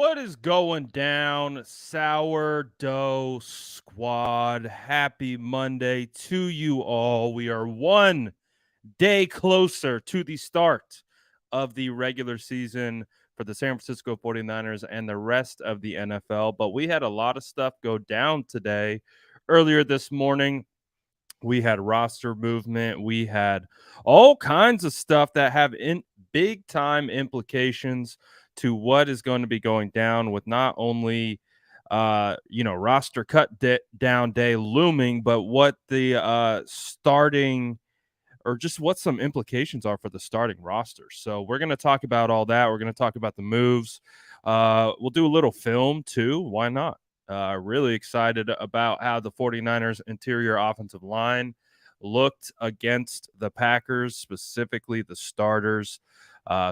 What is going down, Sourdough Squad? Happy Monday to you all. We are one day closer to the start of the regular season for the San Francisco 49ers and the rest of the NFL. But we had a lot of stuff go down today. Earlier this morning, we had roster movement. We had all kinds of stuff that have big time implications to what is going to be going down with not only roster down day looming, but what the starting or just what some implications are for the starting roster. So we're going to talk about all that. We're going to talk about the moves. We'll do a little film too. Why not? Really excited about how the 49ers interior offensive line looked against the Packers, specifically the starters.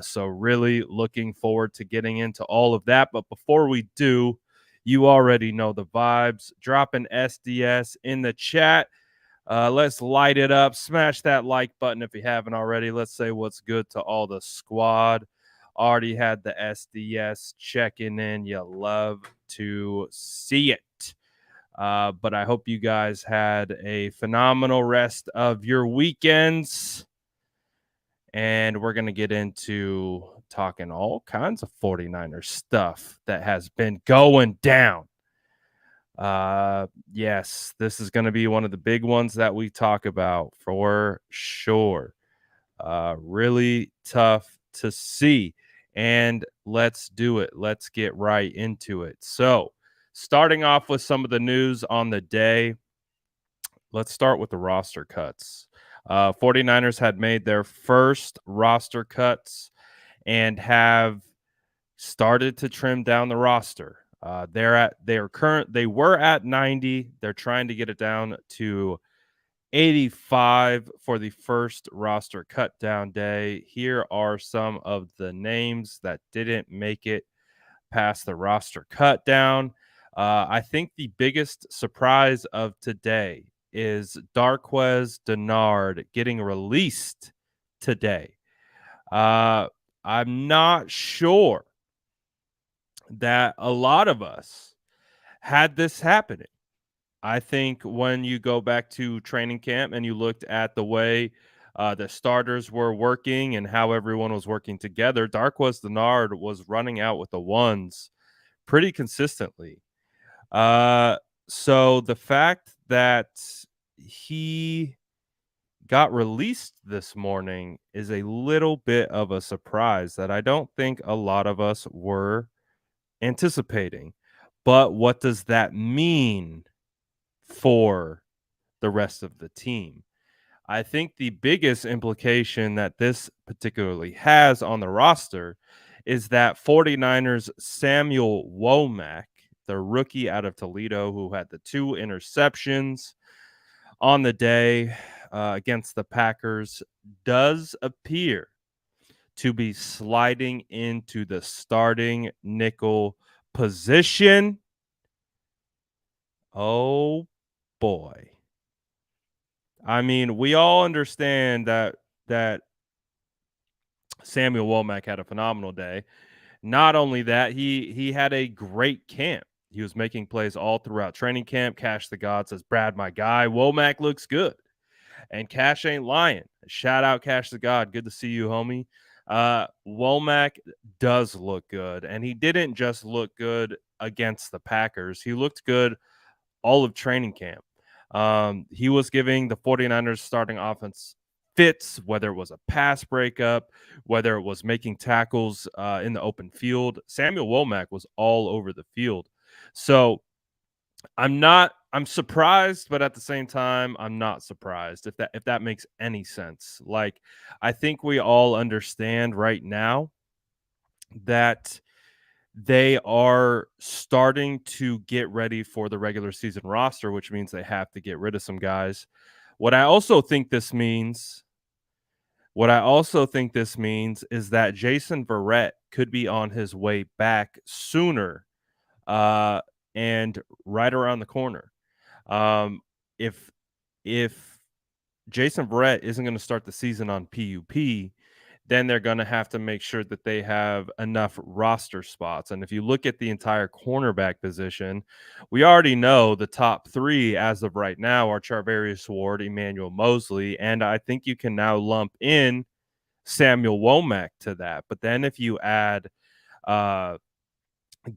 So really looking forward to getting into all of that. But before we do, you already know the vibes. Drop an SDS in the chat. Let's light it up. Smash that like button if you haven't already. Let's say what's good to all the squad. Already had the SDS checking in. You love to see it. But I hope you guys had a phenomenal rest of your weekends. And we're going to get into talking all kinds of 49ers stuff that has been going down. Yes, this is going to be one of the big ones that we talk about for sure. Really tough to see. And let's do it. Let's get right into it. So, starting off with some of the news on the day, let's start with the roster cuts. 49ers had made their first roster cuts and have started to trim down the roster. They were at 90. They're trying to get it down to 85 for the first roster cut down day. Here are some of the names that didn't make it past the roster cut down. I think the biggest surprise of today is Darqueze Dennard getting released today. I'm not sure that a lot of us had this happening. I think when you go back to training camp and you looked at the way the starters were working and how everyone was working together, Darqueze Dennard was running out with the ones pretty consistently. So the fact that he got released this morning is a little bit of a surprise that I don't think a lot of us were anticipating. But what does that mean for the rest of the team? I think the biggest implication that this particularly has on the roster is that 49ers Samuel Womack, the rookie out of Toledo who had the 2 interceptions on the day against the Packers, does appear to be sliding into the starting nickel position. Oh boy. I mean, we all understand that Samuel Womack had a phenomenal day. Not only that, he had a great camp. He was making plays all throughout training camp. Cash the God says, Brad, my guy. Womack looks good. And Cash ain't lying. Shout out Cash the God. Good to see you, homie. Womack does look good. And he didn't just look good against the Packers. He looked good all of training camp. He was giving the 49ers starting offense fits, whether it was a pass breakup, whether it was making tackles in the open field. Samuel Womack was all over the field. So I'm surprised, but at the same time, I'm not surprised if that makes any sense. Like, I think we all understand right now that they are starting to get ready for the regular season roster, which means they have to get rid of some guys. What I also think this means is that Jason Verrett could be on his way back sooner and right around the corner. If Jason Verrett isn't going to start the season on PUP, then they're going to have to make sure that they have enough roster spots. And if you look at the entire cornerback position, we already know the top three as of right now are Charvarius Ward, Emmanuel Mosley, and I think you can now lump in Samuel Womack to that. But then if you add uh,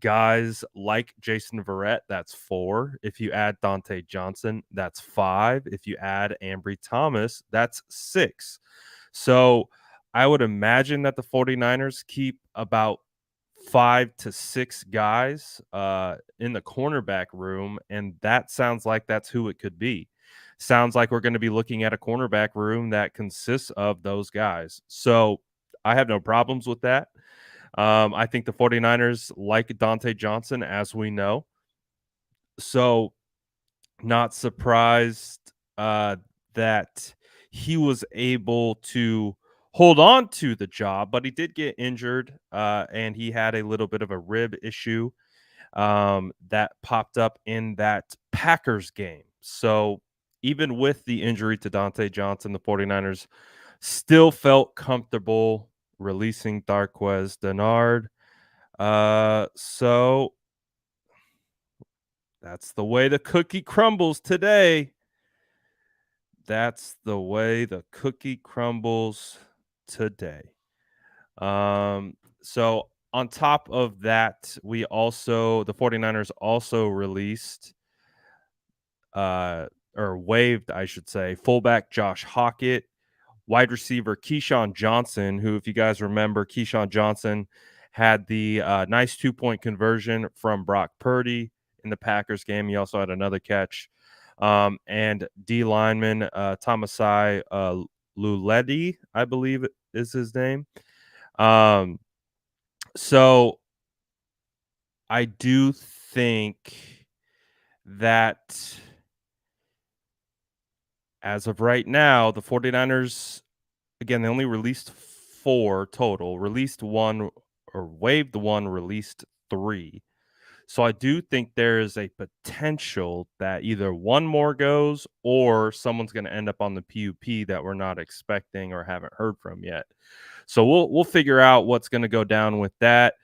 guys like Jason Verrett, that's 4. If you add Dante Johnson, that's 5. If you add Ambry Thomas, that's 6. So I would imagine that the 49ers keep about 5 to 6 guys in the cornerback room, and that sounds like that's who it could be. Sounds like we're going to be looking at a cornerback room that consists of those guys. So I have no problems with that. I think the 49ers like Dante Johnson, as we know. So not surprised that he was able to hold on to the job, but he did get injured and he had a little bit of a rib issue that popped up in that Packers game. So even with the injury to Dante Johnson, the 49ers still felt comfortable releasing Darquez Denard. So that's the way the cookie crumbles today. That's the way the cookie crumbles today. So on top of that, the 49ers also released or waived, I should say, fullback Josh Hockett, wide receiver Keyshawn Johnson, who, if you guys remember, Keyshawn Johnson had the nice 2-point conversion from Brock Purdy in the Packers game. He also had another catch. And D lineman Tomasai Luledi, I believe is his name. So I do think that as of right now, the 49ers, again, they only released 4 total, released 1 or waived 1, released 3. So I do think there is a potential that either 1 more goes or someone's going to end up on the PUP that we're not expecting or haven't heard from yet. So we'll figure out what's going to go down with that.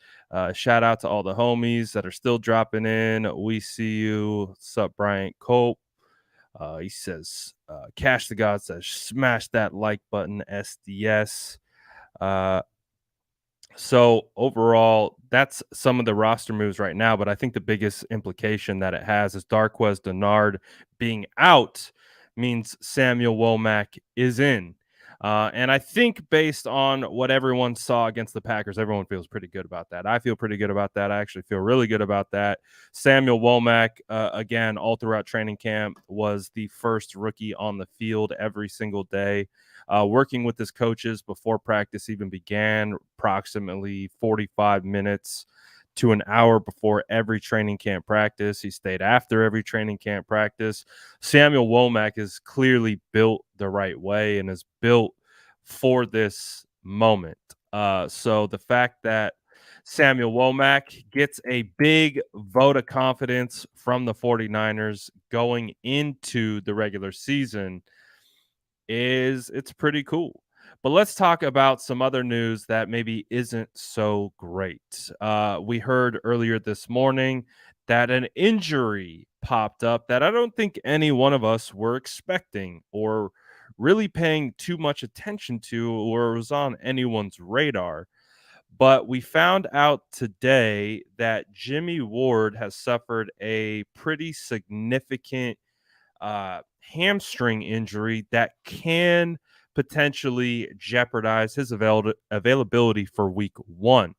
Shout out to all the homies that are still dropping in. We see you. What's up, Bryant Cope? He says, Cash the God says, smash that like button, SDS. So overall, that's some of the roster moves right now. But I think the biggest implication that it has is Darquez Denard being out means Samuel Womack is in. And I think based on what everyone saw against the Packers, everyone feels pretty good about that. I feel pretty good about that. I actually feel really good about that. Samuel Womack, again, all throughout training camp, was the first rookie on the field every single day. Working with his coaches before practice even began, approximately 45 minutes to an hour before every training camp practice. He stayed after every training camp practice. Samuel Womack is clearly built the right way and is built for this moment. So the fact that Samuel Womack gets a big vote of confidence from the 49ers going into the regular season it's pretty cool. But let's talk about some other news that maybe isn't so great. We heard earlier this morning that an injury popped up that I don't think any one of us were expecting or really paying too much attention to or was on anyone's radar. But we found out today that Jimmy Ward has suffered a pretty significant hamstring injury that can potentially jeopardize his availability for week 1.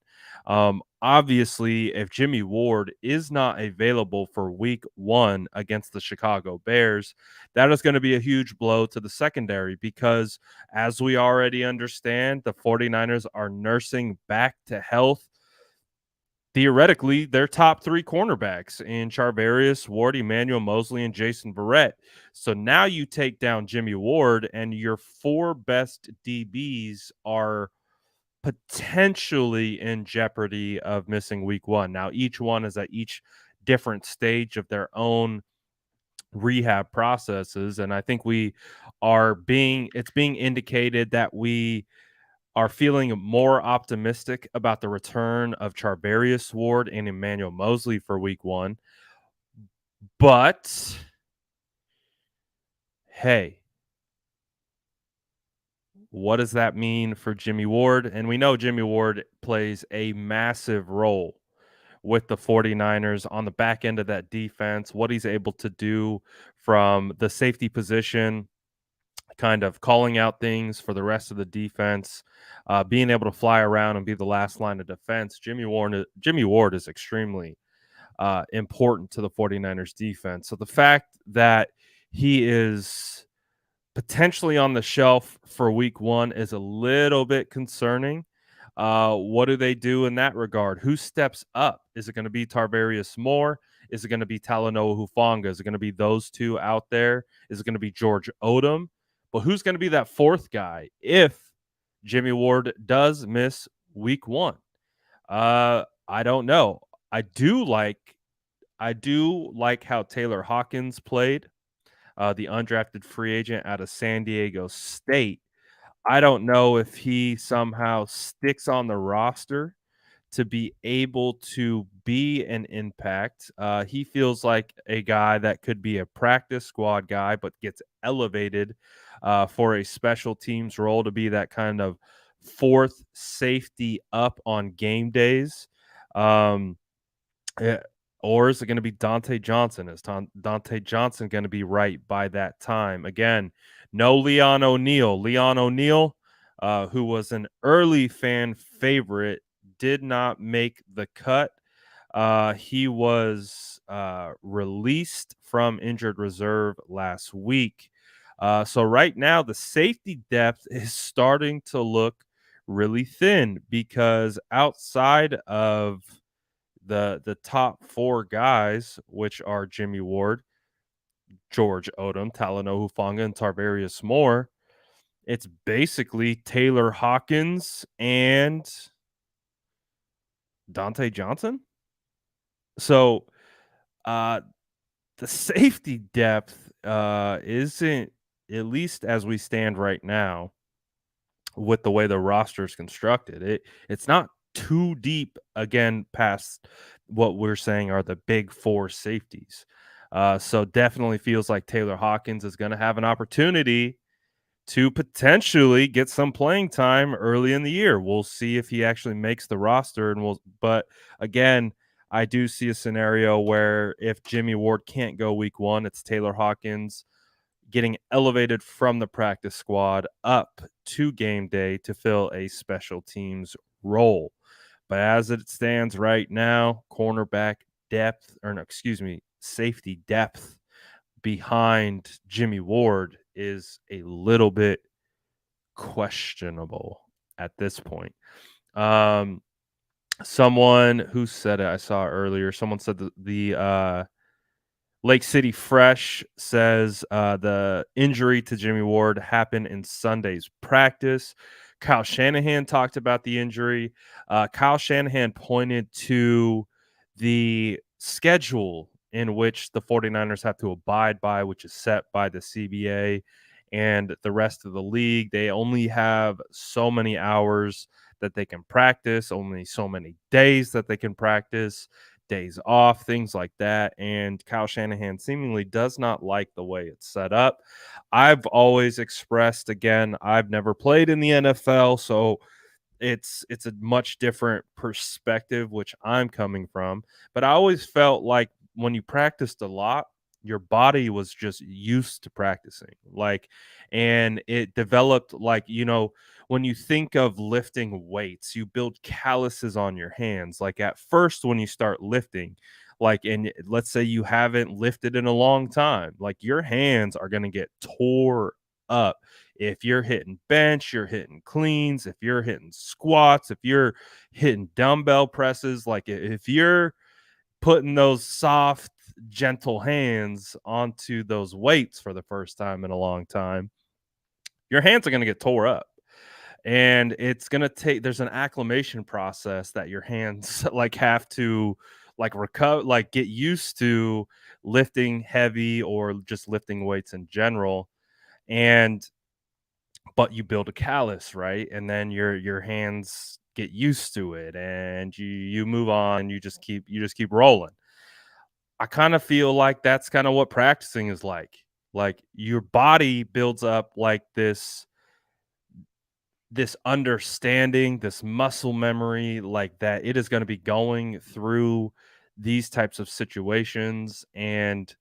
Obviously, if Jimmy Ward is not available for week 1 against the Chicago Bears, that is going to be a huge blow to the secondary because, as we already understand, the 49ers are nursing back to health theoretically their top 3 cornerbacks in Charvarius Ward, Emmanuel Mosley, and Jason Verrett. So now you take down Jimmy Ward, and your 4 best DBs are potentially in jeopardy of missing week 1. Now, each one is at each different stage of their own rehab processes, and I think it's being indicated that we are feeling more optimistic about the return of Charvarius Ward and Emmanuel Mosley for week 1. But hey, what does that mean for Jimmy Ward? And we know Jimmy Ward plays a massive role with the 49ers on the back end of that defense, what he's able to do from the safety position, kind of calling out things for the rest of the defense, being able to fly around and be the last line of defense. Jimmy Ward is extremely important to the 49ers defense. So the fact that he is potentially on the shelf for week 1 is a little bit concerning. What do they do in that regard? Who steps up? Is it going to be Tarvarius Moore? Is it going to be Talanoa Hufanga? Is it going to be those two out there? Is it going to be George Odom? But who's going to be that fourth guy if Jimmy Ward does miss week 1? I don't know. I do like how Taylor Hawkins played, the undrafted free agent out of San Diego State. I don't know if he somehow sticks on the roster to be able to be an impact. He feels like a guy that could be a practice squad guy, but gets elevated for a special teams role to be that kind of fourth safety up on game days. Um, yeah, or is it going to be Dante Johnson? Is Dante Johnson going to be right by that time? Again, no Leon O'Neal. Leon O'Neal, who was an early fan favorite, did not make the cut. He was released from injured reserve last week. So right now, the safety depth is starting to look really thin because outside of the top 4 guys, which are Jimmy Ward, George Odom, Talanoa Hufanga, and Tarvarius Moore, it's basically Taylor Hawkins and Dante Johnson. So uh the safety depth isn't, at least as we stand right now, with the way the roster is constructed. It's not too deep again past what we're saying are the big 4 safeties. So definitely feels like Taylor Hawkins is going to have an opportunity to potentially get some playing time early in the year. We'll see if he actually makes the roster, but again, I do see a scenario where if Jimmy Ward can't go week 1, it's Taylor Hawkins getting elevated from the practice squad up to game day to fill a special teams role. But as it stands right now, cornerback depth, or no, excuse me, safety depth behind Jimmy Ward is a little bit questionable at this point. Someone who said it, I saw earlier, someone said the Lake City Fresh says the injury to Jimmy Ward happened in Sunday's practice. Kyle Shanahan talked about the injury. Kyle Shanahan pointed to the schedule in which the 49ers have to abide by, which is set by the CBA and the rest of the league. They only have so many hours that they can practice, only so many days that they can practice, days off, things like that. And Kyle Shanahan seemingly does not like the way it's set up. I've always expressed, again, I've never played in the NFL, so it's a much different perspective which I'm coming from, but I always felt like when you practiced a lot, your body was just used to practicing, like, and it developed, like, when you think of lifting weights, you build calluses on your hands. Like at first when you start lifting, like, and let's say you haven't lifted in a long time, like your hands are going to get tore up. If you're hitting bench, you're hitting cleans, if you're hitting squats, if you're hitting dumbbell presses, like if you're putting those soft, gentle hands onto those weights for the first time in a long time, your hands are going to get tore up. And it's going to take, there's an acclimation process that your hands like have to like recover, like get used to lifting heavy or just lifting weights in general. And but you build a callus, right? And then your hands get used to it, and you move on. You just keep rolling. I kind of feel like that's kind of what practicing is like. Like your body builds up like this understanding, this muscle memory, like that it is going to be going through these types of situations, and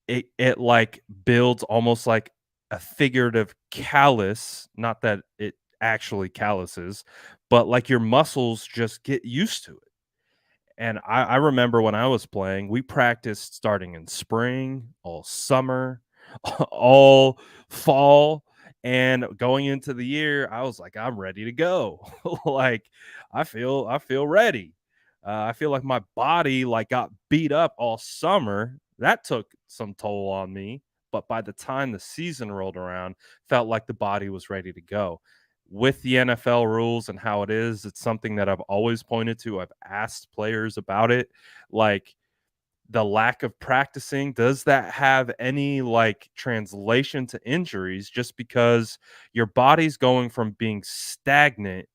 it like builds almost like a figurative callus, not that it actually calluses, but like your muscles just get used to it. And I remember when I was playing, we practiced starting in spring, all summer, all fall, and going into the year, I was like, I'm ready to go. Like I feel ready. I feel like my body like got beat up all summer. That took some toll on me. But by the time the season rolled around, felt like the body was ready to go with the NFL rules and how it is. It's something that I've always pointed to. I've asked players about it. Like the lack of practicing, does that have any like translation to injuries just because your body's going from being stagnant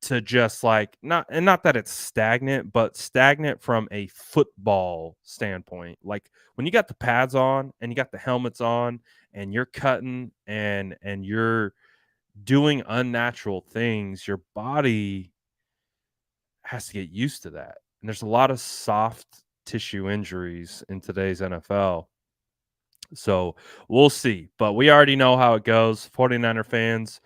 to just like not that it's stagnant, but stagnant from a football standpoint. Like when you got the pads on and you got the helmets on and you're cutting and you're doing unnatural things, your body has to get used to that. And there's a lot of soft tissue injuries in today's NFL. So we'll see. But we already know how it goes. 49er fans,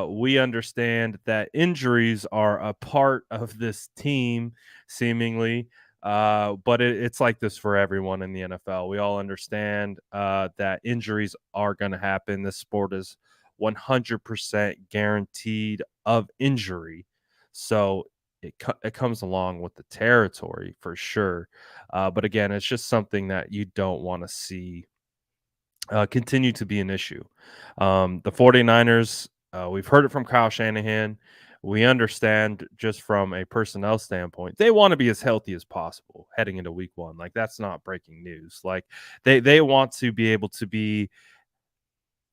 we understand that injuries are a part of this team, seemingly. But it's like this for everyone in the NFL. We all understand that injuries are going to happen. This sport is 100% guaranteed of injury. So it comes along with the territory for sure. But again, it's just something that you don't want to see continue to be an issue. The 49ers, we've heard it from Kyle Shanahan. We understand just from a personnel standpoint, they want to be as healthy as possible heading into week one. Like that's not breaking news. Like they want to be able to be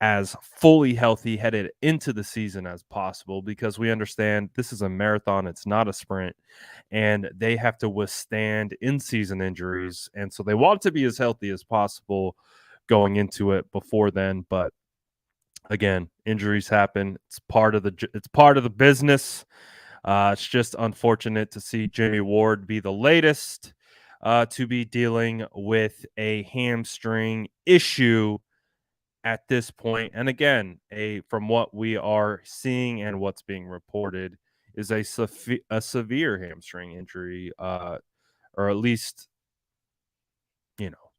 as fully healthy headed into the season as possible because we understand this is a marathon, it's not a sprint, and they have to withstand in-season injuries, and so they want to be as healthy as possible going into it before then. But again, injuries happen. It's part of the business. It's just unfortunate to see Jimmy Ward be the latest to be dealing with a hamstring issue at this point. And again, a from what we are seeing and what's being reported is a severe hamstring injury, or at least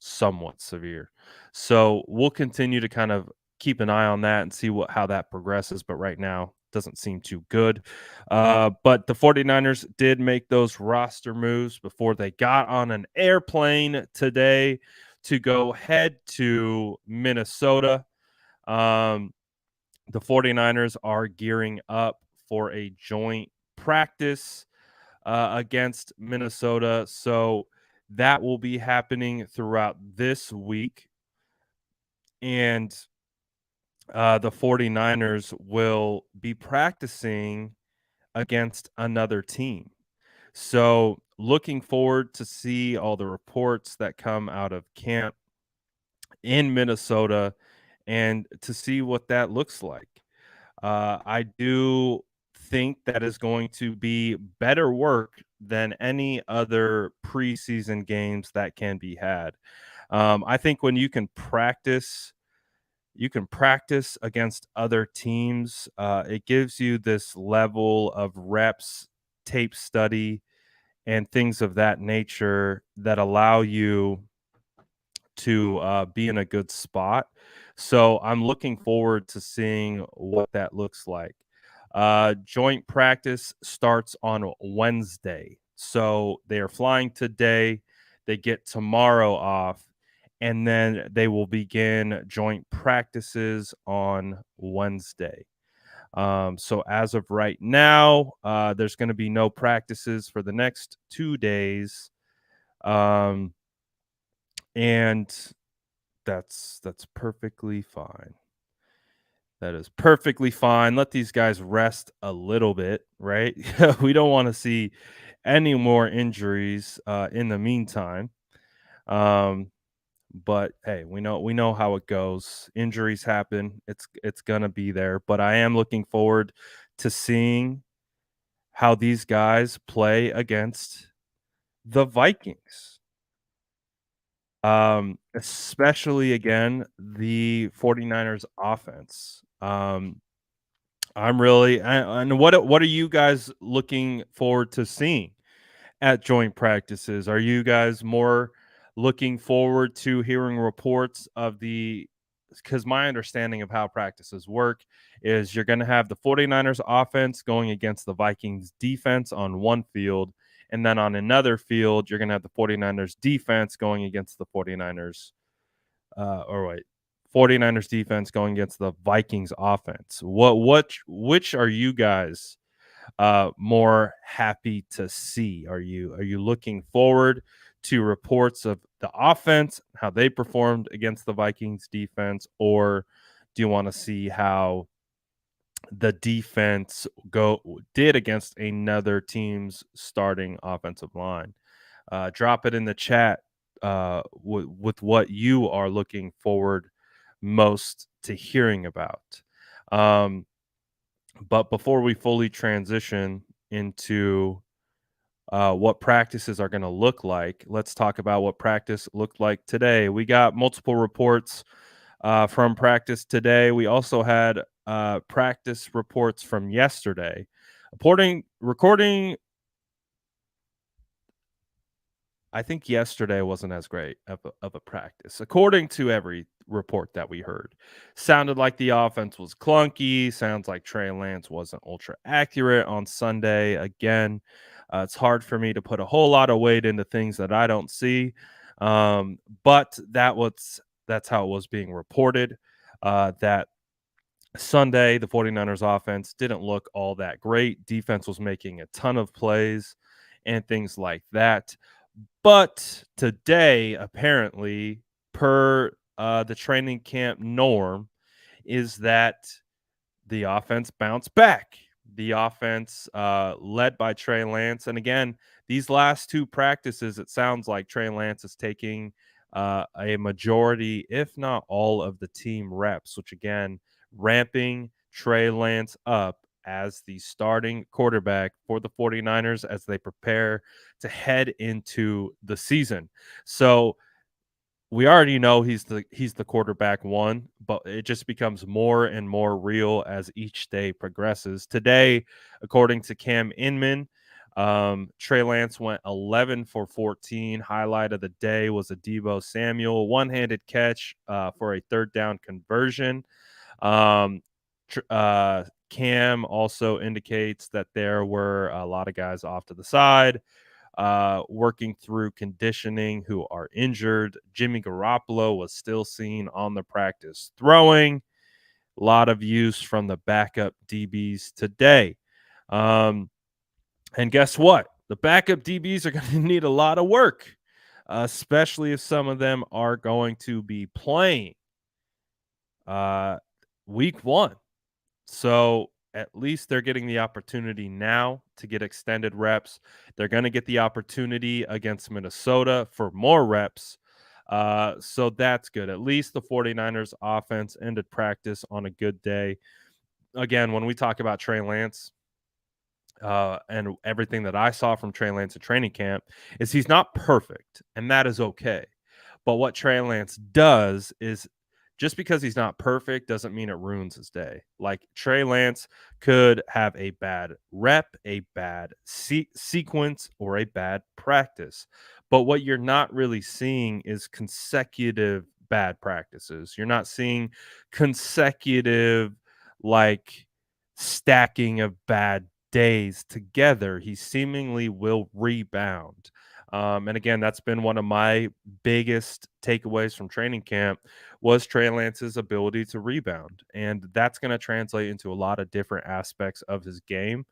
somewhat severe. So we'll continue to kind of keep an eye on that and see how that progresses. But right now, doesn't seem too good. But the 49ers did make those roster moves before they got on an airplane today to go head to Minnesota. Um, the 49ers are gearing up for a joint practice against Minnesota. So that will be happening throughout this week. And the 49ers will be practicing against another team. So looking forward to see all the reports that come out of camp in Minnesota and to see what that looks like. I do think that is going to be better work than any other preseason games that can be had. I think when you can practice against other teams. It gives you this level of reps, tape study, and things of that nature that allow you to be in a good spot. So I'm looking forward to seeing what that looks like. Joint practice starts on Wednesday. So they are flying today. They get tomorrow off. And then they will begin joint practices on Wednesday. So as of right now, there's going to be no practices for the next 2 days. And that's perfectly fine. That is perfectly fine. Let these guys rest a little bit, right? We don't want to see any more injuries in the meantime. Um, but hey, we know how it goes. Injuries happen. It's gonna be there. But I am looking forward to seeing how these guys play against the Vikings. Especially again, the 49ers offense. I'm really and what are you guys looking forward to seeing at joint practices? Are you guys more looking forward to hearing reports of the because my understanding of how practices work is you're going to have the 49ers offense going against the Vikings defense on one field, and then on another field you're going to have the 49ers defense going against the 49ers or wait, 49ers defense going against the Vikings offense. Which are you guys more happy to see? Are you looking forward to reports of the offense, how they performed against the Vikings defense, or do you want to see how the defense go did against another team's starting offensive line? Drop it in the chat with what you are looking forward most to hearing about. Um, but before we fully transition into what practices are going to look like, let's talk about what practice looked like today. We got multiple reports from practice today. We also had practice reports from yesterday. Recording I think yesterday wasn't as great of a practice, according to every report that we heard. Sounded like the offense was clunky. Sounds like Trey Lance wasn't ultra accurate on Sunday. Again, it's hard for me to put a whole lot of weight into things that I don't see, but that's how it was being reported. That Sunday, the 49ers offense didn't look all that great. Defense was making a ton of plays and things like that. But today, apparently, per the training camp norm, is that the offense bounced back. The offense, led by Trey Lance, and again, these last two practices, it sounds like Trey Lance is taking a majority, if not all, of the team reps, which again, ramping Trey Lance up as the starting quarterback for the 49ers as they prepare to head into the season. So we already know he's the quarterback one, but it just becomes more and more real as each day progresses. Today, according to Cam Inman, Trey Lance went 11 for 14. Highlight of the day was a Debo Samuel one-handed catch for a third down conversion. Um, Cam also indicates that there were a lot of guys off to the side working through conditioning who are injured. Jimmy Garoppolo was still seen on the practice throwing. A lot of use from the backup DBs today. And guess what? The backup DBs are going to need a lot of work, especially if some of them are going to be playing uh, week one. So at least they're getting the opportunity now to get extended reps. They're going to get the opportunity against Minnesota for more reps. So that's good. At least the 49ers offense ended practice on a good day. Again, when we talk about Trey Lance, and everything that I saw from Trey Lance at training camp is he's not perfect, and that is okay. But what Trey Lance does is just because he's not perfect doesn't mean it ruins his day. Like Trey Lance could have a bad rep, a bad sequence, or a bad practice. But what you're not really seeing is consecutive bad practices. You're not seeing consecutive, like, stacking of bad days together. He seemingly will rebound. And again, that's been one of my biggest takeaways from training camp was Trey Lance's ability to rebound. And that's going to translate into a lot of different aspects of his game,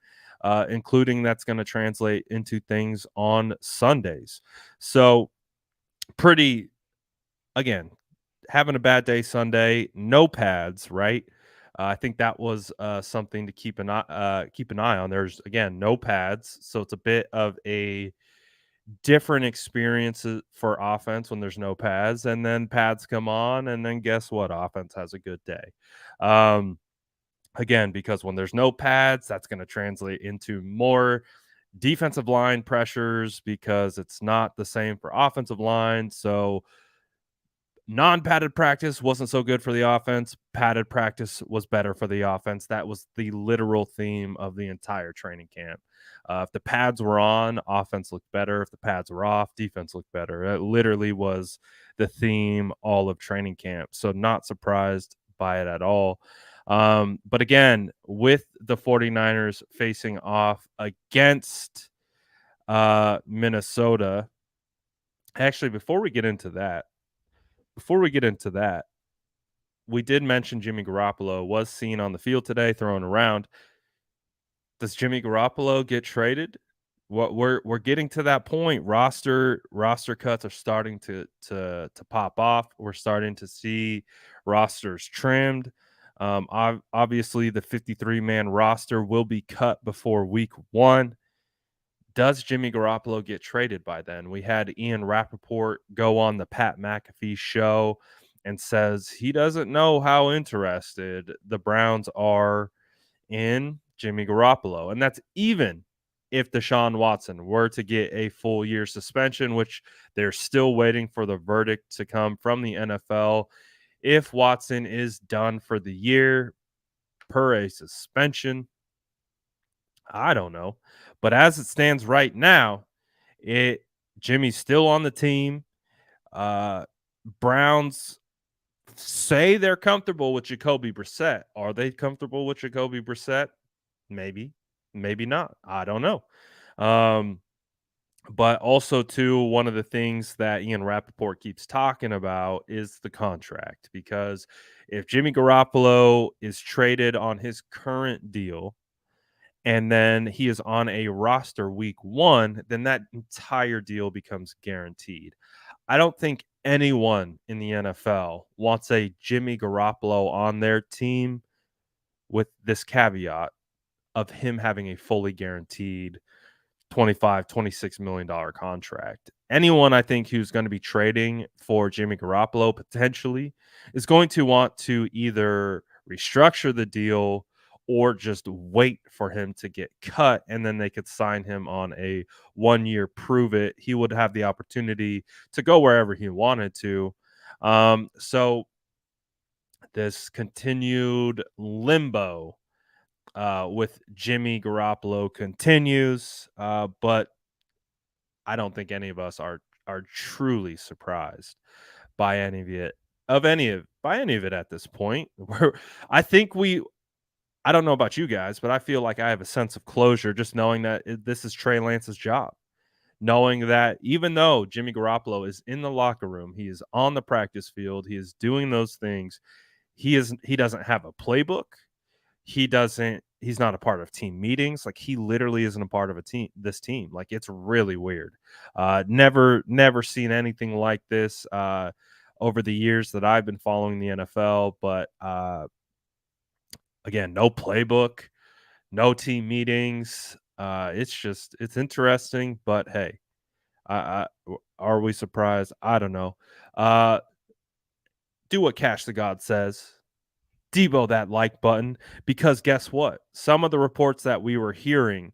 including that's going to translate into things on Sundays. So pretty, again, having a bad day Sunday, no pads, right? I think that was something to keep an eye on. There's again no pads, so it's a bit of a different experience for offense when there's no pads, and then pads come on, and then guess what? Offense has a good day. Um, Again, because when there's no pads, that's going to translate into more defensive line pressures because it's not the same for offensive line. So non-padded practice wasn't so good for the offense. Padded practice was better for the offense. That was the literal theme of the entire training camp. If the pads were on, offense looked better. If the pads were off, defense looked better. It literally was the theme all of training camp. So not surprised by it at all. But again, with the 49ers facing off against Minnesota, actually, before we get into that, we did mention Jimmy Garoppolo was seen on the field today throwing around. Does Jimmy Garoppolo get traded? What we're getting to that point. Roster cuts are starting to pop off. We're starting to see rosters trimmed. Obviously, the 53-man roster will be cut before week 1. Does Jimmy Garoppolo get traded by then? We had Ian Rappaport go on the Pat McAfee show and says he doesn't know how interested the Browns are in Jimmy Garoppolo. And that's even if Deshaun Watson were to get a full year suspension, which they're still waiting for the verdict to come from the NFL. If Watson is done for the year per a suspension, I don't know. But as it stands right now, it Jimmy's still on the team. Uh Browns say they're comfortable with Jacoby Brissett. Are they comfortable with Jacoby Brissett? Maybe, maybe not. I don't know. Um, but also, too, one of the things that Ian Rappaport keeps talking about is the contract. Because if Jimmy Garoppolo is traded on his current deal, and then he is on a roster week 1, then that entire deal becomes guaranteed. I don't think anyone in the NFL wants a Jimmy Garoppolo on their team with this caveat of him having a fully guaranteed 25, $26 million contract. Anyone I think who's going to be trading for Jimmy Garoppolo potentially is going to want to either restructure the deal or just wait for him to get cut, and then they could sign him on a 1-year prove it. He would have the opportunity to go wherever he wanted to. So this continued limbo with Jimmy Garoppolo continues, but I don't think any of us are truly surprised by any of it at this point. I think I don't know about you guys, but I feel like I have a sense of closure just knowing that this is Trey Lance's job. Knowing that even though Jimmy Garoppolo is in the locker room, he is on the practice field, he is doing those things. He doesn't have a playbook. He's not a part of team meetings. Like, he literally isn't a part of this team. Like, it's really weird. Never seen anything like this over the years that I've been following the NFL. But again, no playbook, no team meetings. It's interesting, but hey, are we surprised? I don't know. Do what Cash the God says. Debo that like button, because guess what? Some of the reports that we were hearing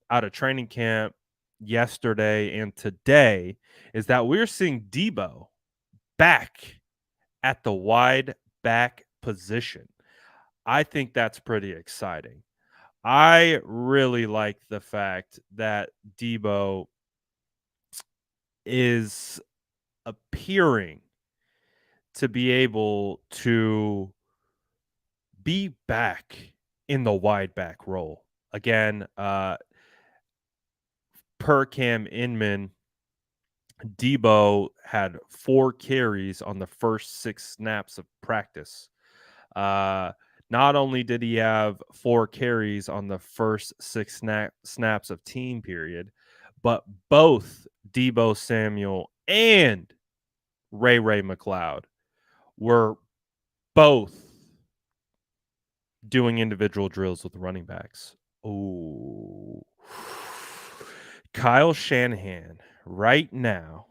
out of training camp yesterday and today is that we're seeing Debo back at the wide back position. I think that's pretty exciting. I really like the fact that Debo is appearing to be able to be back in the wide back role. Again, per Cam Inman, Debo had 4 carries on the first 6 snaps of practice. Not only did he have 4 carries on the first 6 snaps of team period, but both Debo Samuel and Ray McLeod were both doing individual drills with running backs. Oh, Kyle Shanahan right now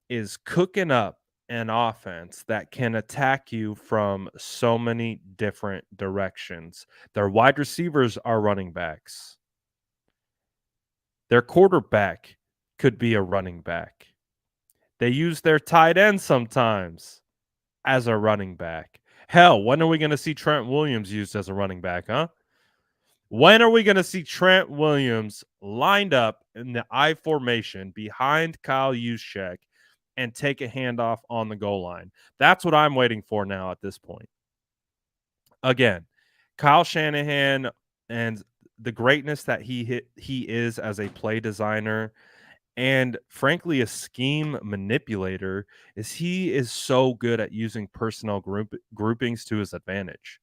is cooking up an offense that can attack you from so many different directions. Their wide receivers are running backs. Their quarterback could be a running back. They use their tight end sometimes as a running back. Hell, when are we going to see Trent Williams used as a running back, huh? When are we going to see Trent Williams lined up in the I formation behind Kyle Juszczyk and take a handoff on the goal line? That's what I'm waiting for now at this point. Again, Kyle Shanahan and the greatness that he is as a play designer and frankly a scheme manipulator is he is so good at using personnel groupings to his advantage.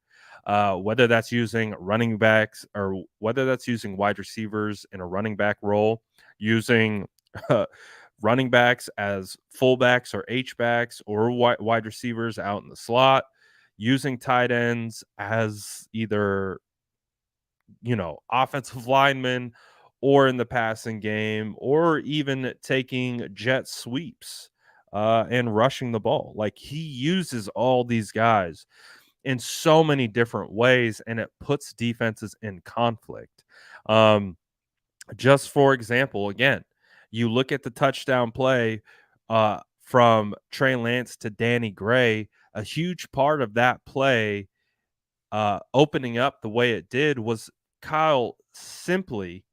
Whether that's using running backs or whether that's using wide receivers in a running back role, using running backs as fullbacks or H-backs or wide receivers out in the slot, using tight ends as either offensive linemen or in the passing game, or even taking jet sweeps and rushing the ball. Like he uses all these guys in so many different ways, and it puts defenses in conflict. Just for example, again, you look at the touchdown play from Trey Lance to Danny Gray. A huge part of that play opening up the way it did was Kyle simply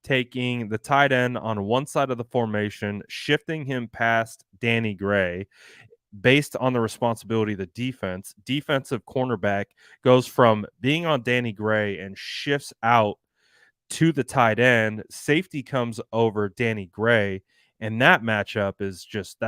taking the tight end on one side of the formation, shifting him past Danny Gray based on the responsibility of the defense. Defensive cornerback goes from being on Danny Gray and shifts out to the tight end. Safety comes over Danny Gray. And that matchup is just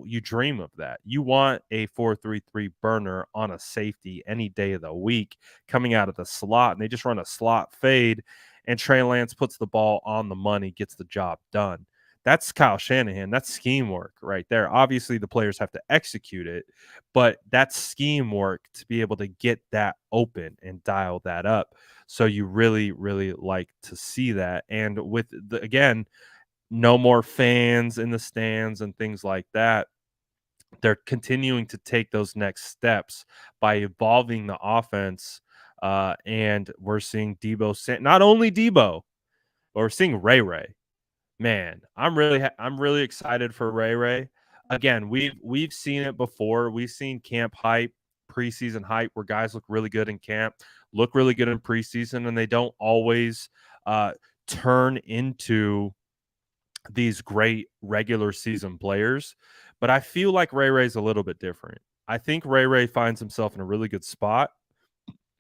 you dream of that. You want a 4-3-3 burner on a safety any day of the week coming out of the slot, and they just run a slot fade, and Trey Lance puts the ball on the money, gets the job done. That's Kyle Shanahan. That's scheme work right there. Obviously, the players have to execute it, but that's scheme work to be able to get that open and dial that up. So you really, really like to see that. And with again, no more fans in the stands and things like that. They're continuing to take those next steps by evolving the offense. And we're seeing not only Debo, but we're seeing Ray Ray. Man, I'm really excited for Ray Ray. Again, we've seen it before. We've seen camp hype, preseason hype, where guys look really good in camp, look really good in preseason, and they don't always turn into these great regular season players. But I feel like Ray Ray's a little bit different. I think Ray Ray finds himself in a really good spot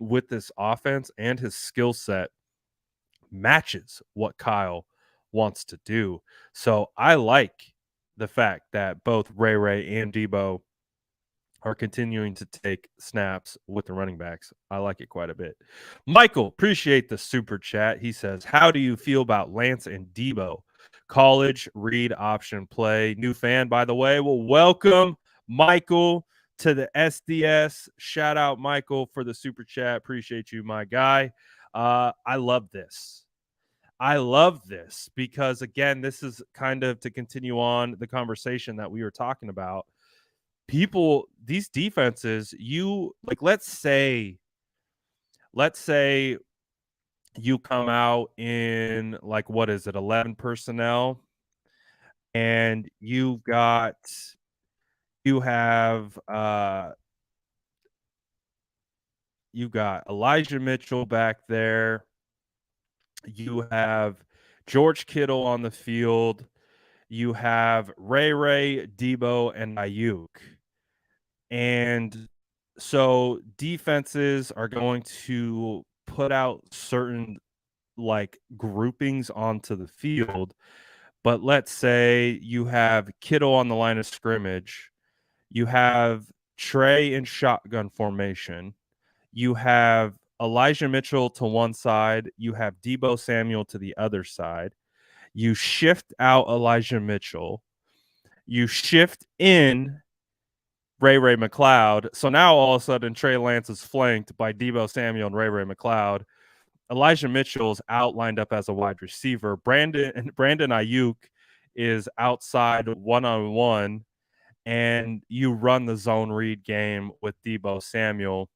with this offense, and his skill set matches what Kyle wants to do. So I like the fact that both Ray Ray and Debo are continuing to take snaps with the running backs. I like it quite a bit. Michael, appreciate the super chat. He says, how do you feel about Lance and Debo? College read option play. New fan, by the way. Well, welcome, Michael, to the SDS. Shout out, Michael, for the super chat. Appreciate you, my guy. I love this. I love this because, again, this is kind of to continue on the conversation that we were talking about. These defenses, let's say you come out in what is it, 11 personnel, and you have Elijah Mitchell back there. You have George Kittle on the field. You have Ray Ray, Debo, and Ayuk. And so defenses are going to put out certain groupings onto the field. But let's say you have Kittle on the line of scrimmage. You have Trey in shotgun formation. You have Elijah Mitchell to one side. You have Debo Samuel to the other side. You shift out Elijah Mitchell. You shift in Ray McLeod. So now all of a sudden Trey Lance is flanked by Deebo Samuel and Ray McLeod. Elijah Mitchell's outlined up as a wide receiver. Brandon Ayuk is outside one-on-one, and you run the zone read game with Deebo Samuel,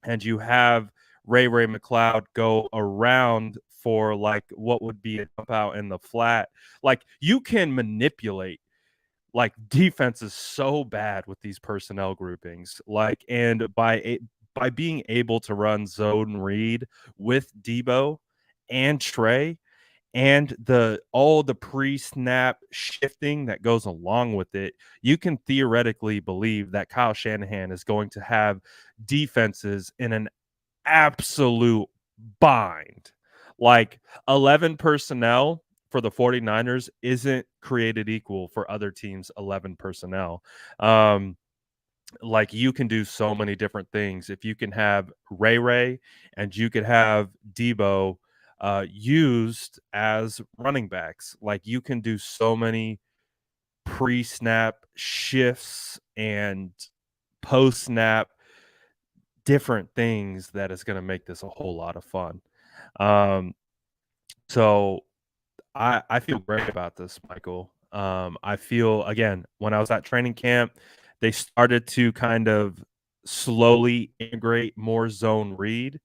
and you have Ray McLeod go around for like what would be a jump out in the flat. Like you can manipulate like defense is so bad with these personnel groupings. Like, and by being able to run zone read with Deebo and Trey and all the pre-snap shifting that goes along with it, you can theoretically believe that Kyle Shanahan is going to have defenses in an absolute bind. Like 11 personnel for the 49ers isn't created equal for other teams' 11 personnel. Like you can do so many different things. If you can have Ray and you could have Deebo used as running backs, like you can do so many pre-snap shifts and post-snap different things that is going to make this a whole lot of fun. So I feel great about this, Michael. I feel, again, when I was at training camp, they started to kind of slowly integrate more zone read.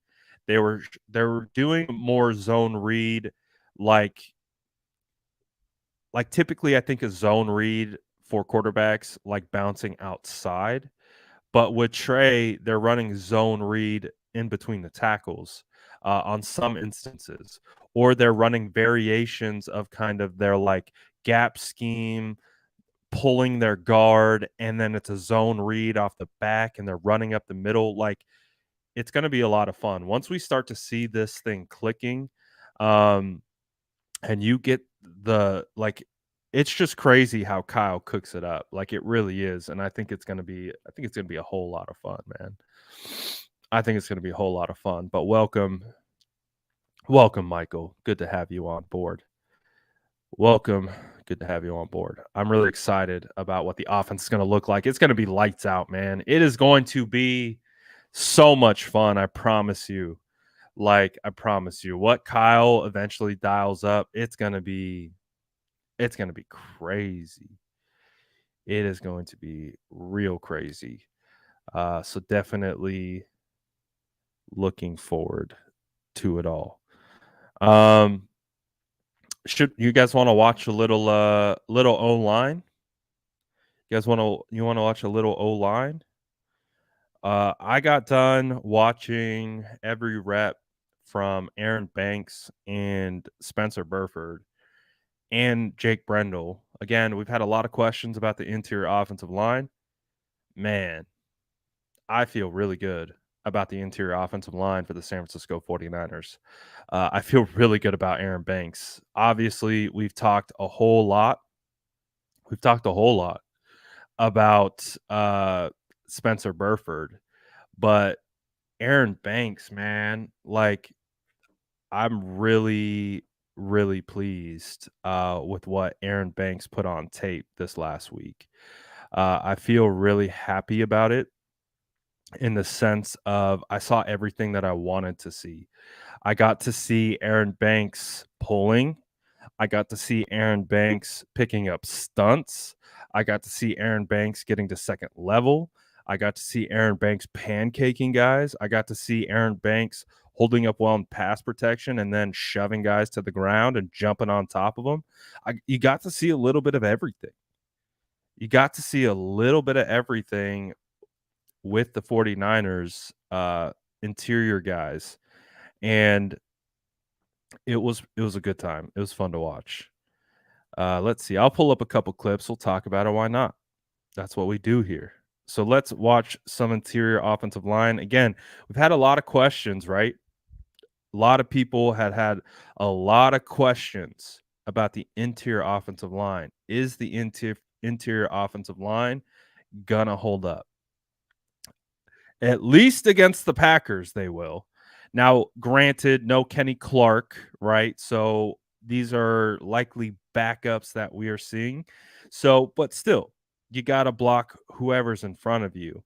They were doing more zone read, like typically I think a zone read for quarterbacks like bouncing outside. But with Trey, they're running zone read in between the tackles on some instances, or they're running variations of kind of their like gap scheme, pulling their guard, and then it's a zone read off the back, and they're running up the middle. Like it's going to be a lot of fun once we start to see this thing clicking, and you get the like. It's just crazy how Kyle cooks it up. Like it really is. And I think it's going to be a whole lot of fun, man. I think it's going to be a whole lot of fun. But welcome, Michael. Good to have you on board. Welcome. Good to have you on board. I'm really excited about what the offense is going to look like. It's going to be lights out, man. It is going to be so much fun. I promise you. Like, I promise you. What Kyle eventually dials up, it's going to be crazy. It is going to be real crazy. So definitely looking forward to it all. Should you guys want to watch a little O line? You guys want to watch a little O line? I got done watching every rep from Aaron Banks and Spencer Burford and Jake Brendel. Again, we've had a lot of questions about the interior offensive line. Man, I feel really good about the interior offensive line for the San Francisco 49ers. I feel really good about Aaron Banks. Obviously, we've talked a whole lot. About Spencer Burford, but Aaron Banks, man, like I'm really, really pleased with what Aaron Banks put on tape this last week. I feel really happy about it in the sense of I saw everything that I wanted to see. I got to see Aaron Banks pulling. I got to see Aaron Banks picking up stunts. I got to see Aaron Banks getting to second level. I got to see Aaron Banks pancaking guys. I got to see Aaron Banks holding up well in pass protection and then shoving guys to the ground and jumping on top of them. You got to see a little bit of everything. You got to see a little bit of everything with the 49ers interior guys. And it was a good time. It was fun to watch. Let's see. I'll pull up a couple clips. We'll talk about it. Why not? That's what we do here. So let's watch some interior offensive line. Again, we've had a lot of questions, right? A lot of people had a lot of questions about the interior offensive line. Is the interior offensive line gonna hold up? At least against the Packers, they will. Now, granted, no Kenny Clark, right? So these are likely backups that we are seeing. So, but still, you got to block whoever's in front of you.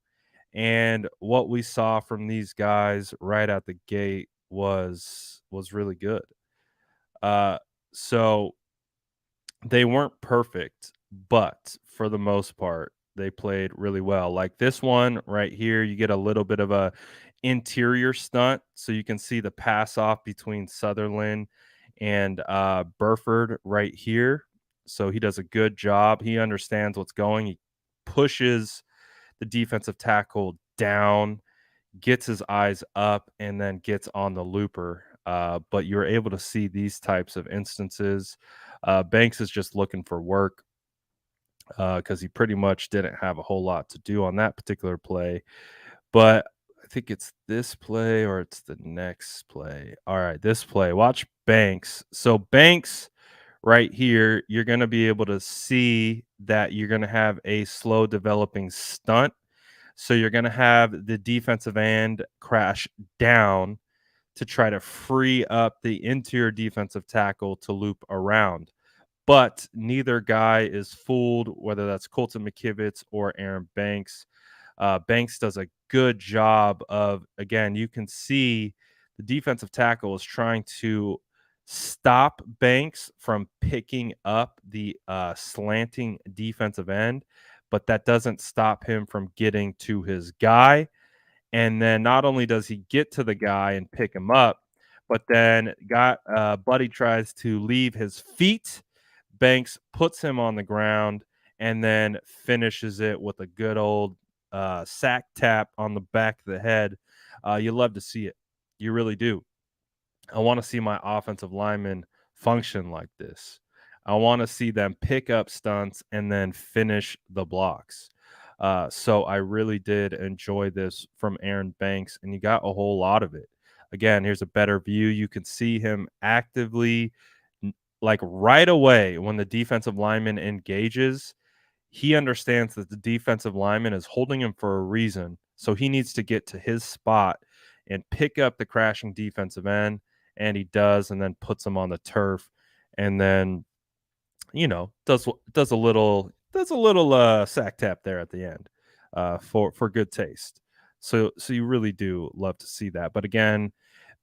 And what we saw from these guys right out the gate was really good. Uh, so they weren't perfect, but for the most part, they played really well. Like this one right here, you get a little bit of a interior stunt, so you can see the pass off between Sutherland and Burford right here. So he does a good job. He understands what's going. He pushes the defensive tackle down, gets his eyes up, and then gets on the looper. But you're able to see these types of instances. Banks is just looking for work because he pretty much didn't have a whole lot to do on that particular play. But I think it's this play or it's the next play. All right, this play. Watch Banks. So Banks right here, you're going to be able to see that you're going to have a slow developing stunt. So you're going to have the defensive end crash down to try to free up the interior defensive tackle to loop around. But neither guy is fooled, whether that's Colton McKivitz or Aaron Banks. Banks does a good job of, again, you can see the defensive tackle is trying to stop Banks from picking up the slanting defensive end, but that doesn't stop him from getting to his guy. And then not only does he get to the guy and pick him up, but then Buddy tries to leave his feet. Banks puts him on the ground and then finishes it with a good old sack tap on the back of the head. You love to see it. You really do. I want to see my offensive linemen function like this. I want to see them pick up stunts and then finish the blocks. So I really did enjoy this from Aaron Banks, and you got a whole lot of it. Again, here's a better view. You can see him actively, like right away when the defensive lineman engages, he understands that the defensive lineman is holding him for a reason. So he needs to get to his spot and pick up the crashing defensive end. And he does, and then puts him on the turf. And then, does a little sack tap there at the end for good taste. So you really do love to see that. But again,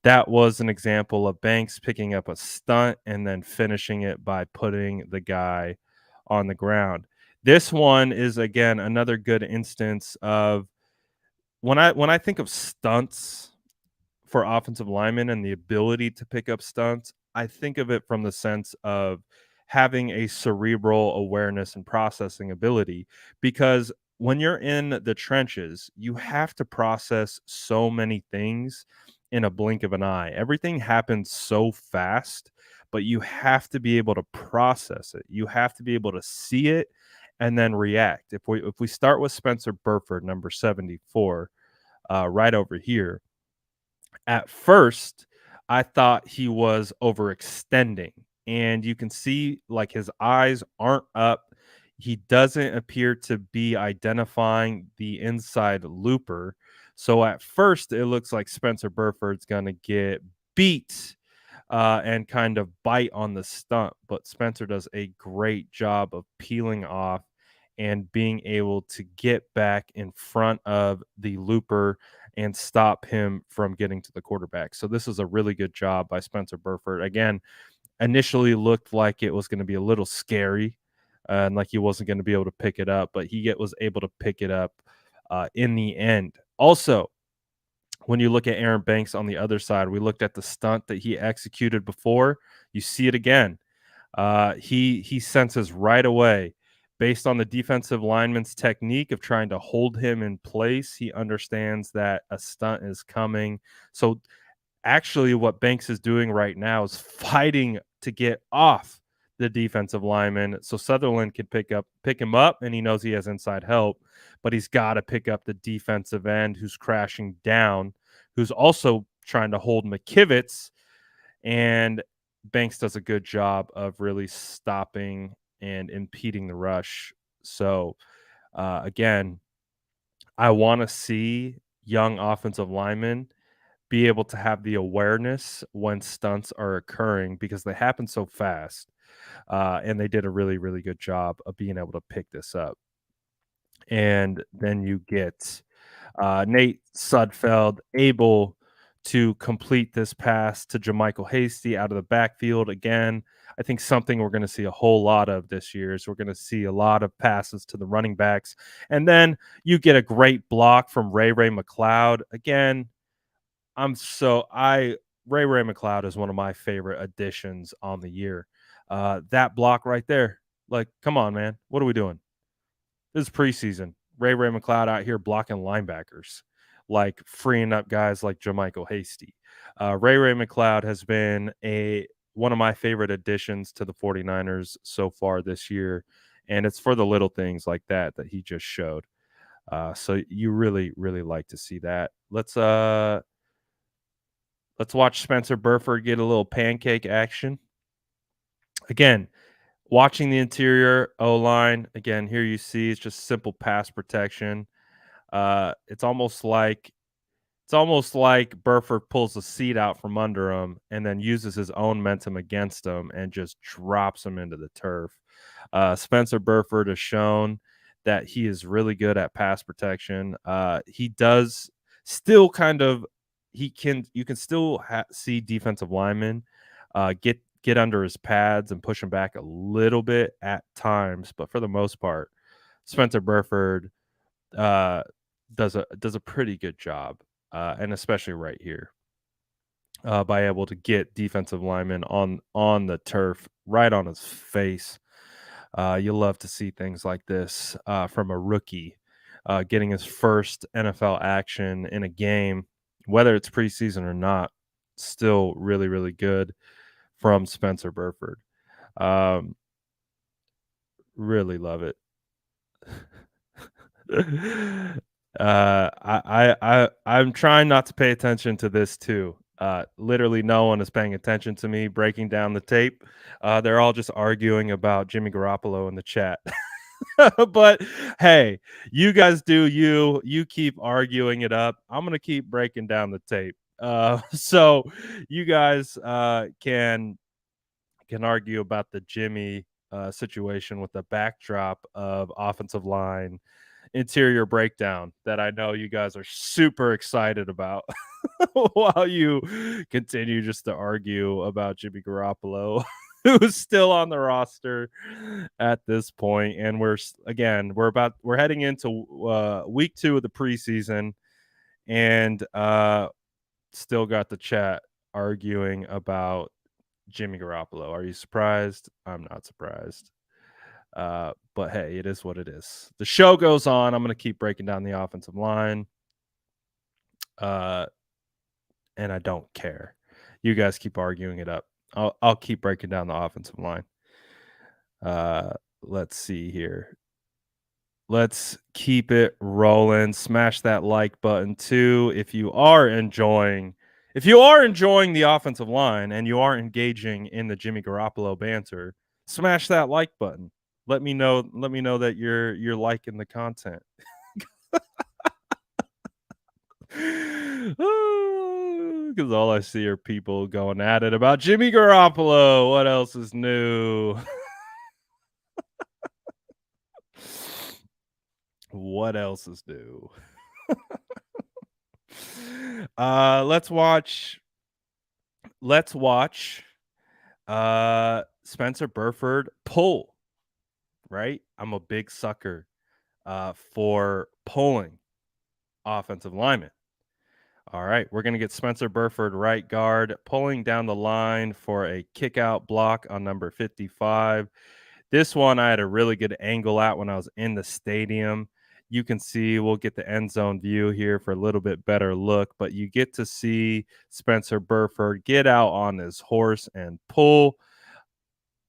that was an example of Banks picking up a stunt and then finishing it by putting the guy on the ground. This one is again another good instance of when I think of stunts for offensive linemen and the ability to pick up stunts, I think of it from the sense of having a cerebral awareness and processing ability. Because when you're in the trenches, you have to process so many things in a blink of an eye. Everything happens so fast, but you have to be able to process it. You have to be able to see it and then react. If we start with Spencer Burford, number 74, right over here, at first, I thought he was overextending, and you can see like his eyes aren't up. He doesn't appear to be identifying the inside looper. So at first, it looks like Spencer Burford's going to get beat and kind of bite on the stunt. But Spencer does a great job of peeling off and being able to get back in front of the looper and stop him from getting to the quarterback. So this is a really good job by Spencer Burford. Again, initially looked like it was going to be a little scary and like he wasn't going to be able to pick it up, but was able to pick it up in the end. Also, when you look at Aaron Banks on the other side, we looked at the stunt that he executed before. You see it again. He senses right away, based on the defensive lineman's technique of trying to hold him in place. He understands that a stunt is coming. So actually, what Banks is doing right now is fighting to get off the defensive lineman so Sutherland can pick him up, and he knows he has inside help, but he's got to pick up the defensive end who's crashing down, who's also trying to hold McKivitz, and Banks does a good job of really stopping and impeding the rush. So again, I want to see young offensive linemen be able to have the awareness when stunts are occurring because they happen so fast. And they did a really, really good job of being able to pick this up. And then you get Nate Sudfeld able to complete this pass to Jermichael Hasty out of the backfield. Again, I think something we're going to see a whole lot of this year is we're going to see a lot of passes to the running backs. And then you get a great block from Ray McLeod. Again, Ray McLeod is one of my favorite additions on the year. That block right there, like, come on, man. What are we doing? This is preseason. Ray McLeod out here blocking linebackers, like freeing up guys like Jermichael Hasty. Ray McLeod has been one of my favorite additions to the 49ers so far this year, and it's for the little things like that he just showed. So you really, really like to see that. Let's watch Spencer Burford get a little pancake action. Again, watching the interior O-line, again, here you see it's just simple pass protection. It's almost like Burford pulls the seat out from under him and then uses his own momentum against him and just drops him into the turf. Spencer Burford has shown that he is really good at pass protection. He does still you can still see defensive linemen get under his pads and push him back a little bit at times, but for the most part, Spencer Burford does a pretty good job, and especially right here, by able to get defensive linemen on the turf right on his face. You love to see things like this from a rookie getting his first NFL action in a game, whether it's preseason or not. Still really, really good from Spencer Burford. Really love it. I'm trying not to pay attention to this too. Literally no one is paying attention to me breaking down the tape. They're all just arguing about Jimmy Garoppolo in the chat. But hey, you guys do you keep arguing it up. I'm gonna keep breaking down the tape. So you guys can argue about the Jimmy situation with the backdrop of offensive line interior breakdown that I know you guys are super excited about while you continue just to argue about Jimmy Garoppolo, who's still on the roster at this point. And we're heading into week 2 of the preseason, and still got the chat arguing about Jimmy Garoppolo. Are you surprised? I'm not surprised. But hey, it is what it is. The show goes on. I'm going to keep breaking down the offensive line. And I don't care. You guys keep arguing it up. I'll keep breaking down the offensive line. Let's see here. Let's keep it rolling. Smash that like button too if you are enjoying the offensive line and you are engaging in the Jimmy Garoppolo banter. Smash that like button. Let me know that you're liking the content. Because all I see are people going at it about Jimmy Garoppolo. What else is new? What else is new? Let's watch Spencer Burford pull. Right? I'm a big sucker for pulling offensive linemen. All right, we're going to get Spencer Burford, right guard, pulling down the line for a kick-out block on number 55. This one I had a really good angle at when I was in the stadium. You can see, we'll get the end zone view here for a little bit better look, but you get to see Spencer Burford get out on his horse and pull.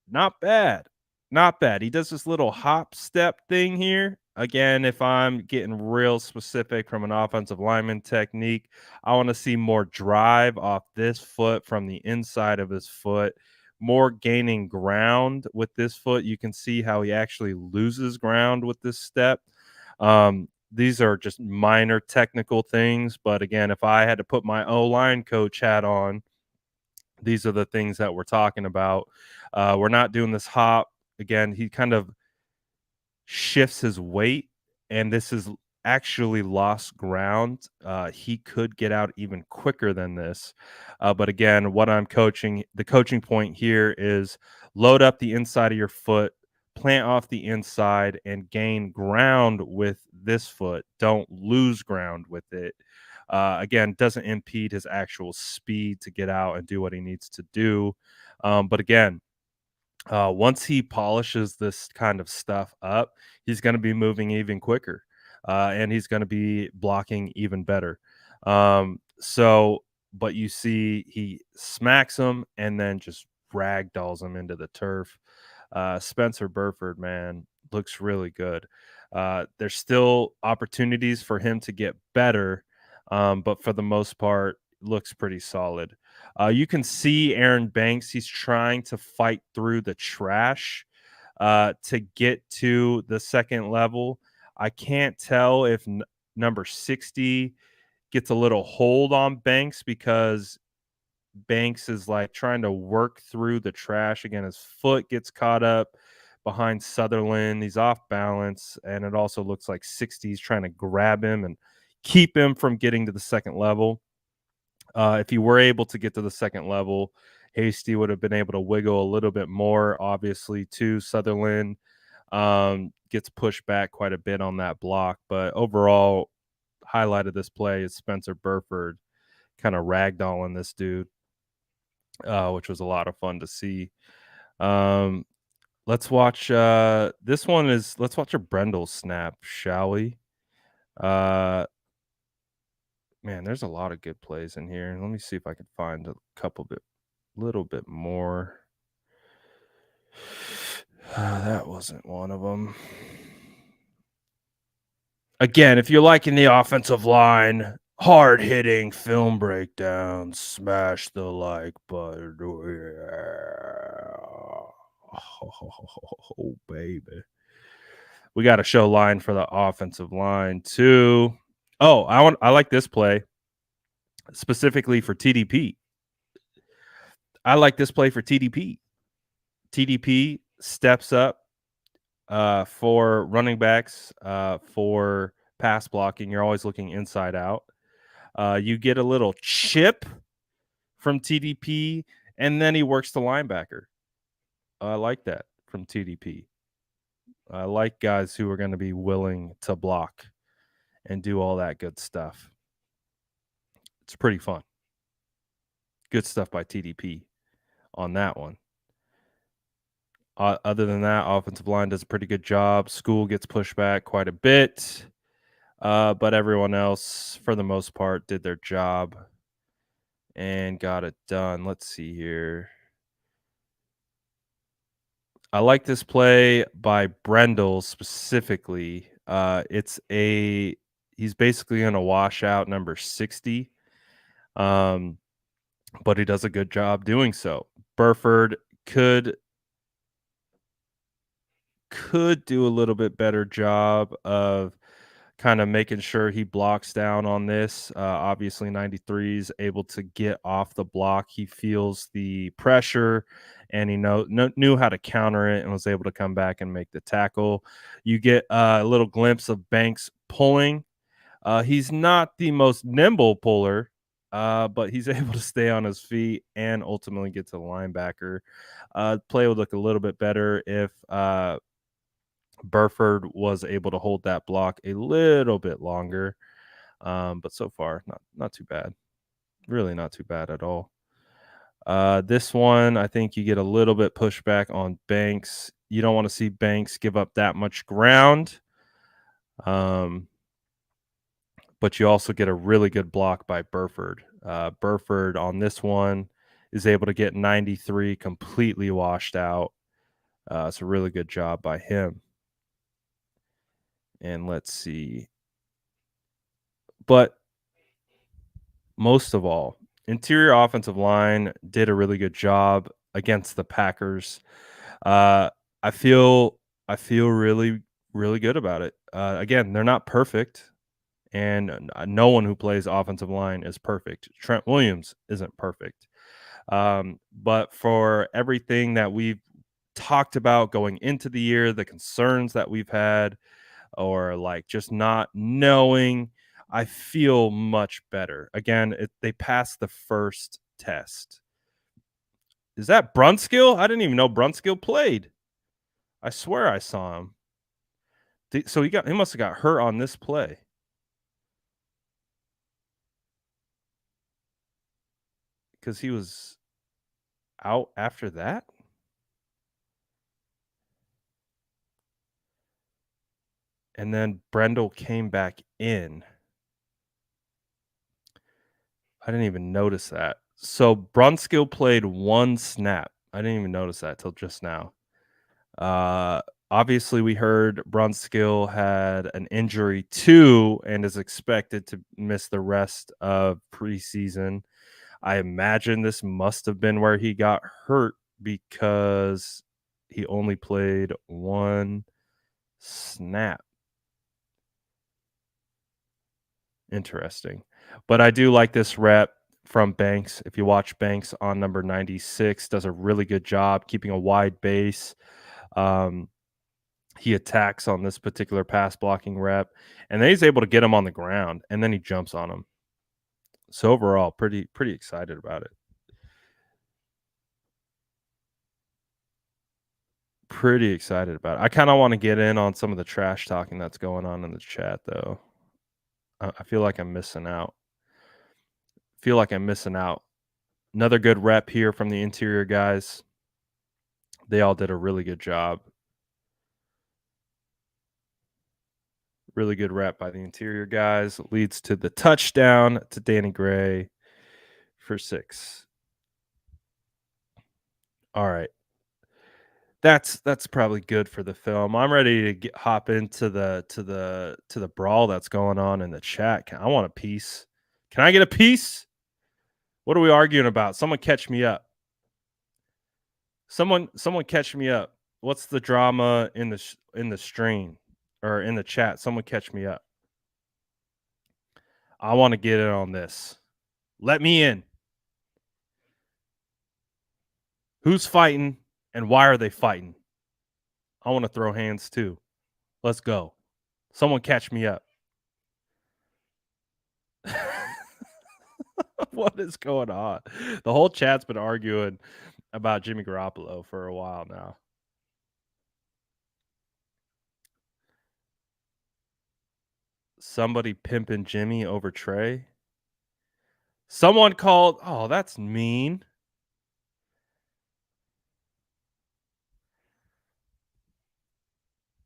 Not bad. Not bad. He does this little hop step thing here. Again, if I'm getting real specific from an offensive lineman technique, I want to see more drive off this foot from the inside of his foot, more gaining ground with this foot. You can see how he actually loses ground with this step. These are just minor technical things, but again, if I had to put my O-line coach hat on, these are the things that we're talking about. We're not doing this hop. Again, he kind of shifts his weight and this is actually lost ground. He could get out even quicker than this. But again, the coaching point here is load up the inside of your foot, plant off the inside, and gain ground with this foot. Don't lose ground with it. Again, doesn't impede his actual speed to get out and do what he needs to do. But again, once he polishes this kind of stuff up, he's going to be moving even quicker, and he's going to be blocking even better. So, but you see, he smacks him and then just ragdolls him into the turf. Spencer Burford, man, looks really good. There's still opportunities for him to get better, but for the most part, looks pretty solid. You can see Aaron Banks. He's trying to fight through the trash to get to the second level. I can't tell if number 60 gets a little hold on Banks because Banks is like trying to work through the trash. Again, his foot gets caught up behind Sutherland. He's off balance. And it also looks like 60 is trying to grab him and keep him from getting to the second level. If you were able to get to the second level, Hasty would have been able to wiggle a little bit more, obviously, too. Sutherland gets pushed back quite a bit on that block. But overall, highlight of this play is Spencer Burford kind of ragdolling this dude, which was a lot of fun to see. Let's watch let's watch a Brendel snap, shall we? Man, there's a lot of good plays in here. Let me see if I can find a little bit more. That wasn't one of them. Again, if you're liking the offensive line, hard hitting film breakdown, smash the like button. Oh, baby. We got to show line for the offensive line too. Oh, I like this play specifically for TDP. I like this play for TDP. TDP steps up for running backs, for pass blocking. You're always looking inside out. You get a little chip from TDP, and then he works the linebacker. I like that from TDP. I like guys who are going to be willing to block and do all that good stuff. It's pretty fun. Good stuff by TDP on that one. Other than that, offensive line does a pretty good job. School gets pushed back quite a bit, but everyone else, for the most part, did their job and got it done. Let's see here. I like this play by Brendel specifically. He's basically going to wash out number 60, but he does a good job doing so. Burford could do a little bit better job of kind of making sure he blocks down on this. Obviously, 93 is able to get off the block. He feels the pressure, and he knew how to counter it and was able to come back and make the tackle. You get a little glimpse of Banks pulling. He's not the most nimble puller, but he's able to stay on his feet and ultimately get to the linebacker. Play would look a little bit better if Burford was able to hold that block a little bit longer, but so far not too bad. Really not too bad at all. This one, I think you get a little bit pushback on Banks. You don't want to see Banks give up that much ground, but you also get a really good block by Burford. Burford on this one is able to get 93 completely washed out. It's a really good job by him. And let's see. But most of all, interior offensive line did a really good job against the Packers. I feel really, really good about it. Again, they're not perfect, and no one who plays offensive line is perfect. Trent Williams isn't perfect. But for everything that we've talked about going into the year, the concerns that we've had, or like just not knowing, I feel much better. Again, they passed the first test. Is that Brunskill? I didn't even know Brunskill played. I swear I saw him. So he must have got hurt on this play because he was out after that. And then Brendel came back in. I didn't even notice that. So Brunskill played 1 snap. I didn't even notice that till just now. Uh, Obviously, we heard Brunskill had an injury too and is expected to miss the rest of preseason. I imagine this must have been where he got hurt because he only played 1 snap. Interesting. But I do like this rep from Banks. If you watch Banks on number 96, does a really good job keeping a wide base. He attacks on this particular pass blocking rep, and then he's able to get him on the ground, and then he jumps on him. So overall, pretty excited about it. Pretty excited about it. I kind of want to get in on some of the trash talking that's going on in the chat, though. I feel like I'm missing out. Another good rep here from the interior guys. They all did a really good job. Really good rep by the interior guys. Leads to the touchdown to Danny Gray for 6. All right. That's probably good for the film. I'm ready to hop into the brawl that's going on in the chat. I want a piece. Can I get a piece? What are we arguing about? Someone catch me up. Someone catch me up. What's the drama in the stream or in the chat? Someone catch me up. I want to get in on this. Let me in. Who's fighting and why are they fighting? I want to throw hands too. Let's go. Someone catch me up. What is going on? The whole chat's been arguing about Jimmy Garoppolo for a while now. Somebody pimping Jimmy over Trey. Someone called. Oh, that's mean.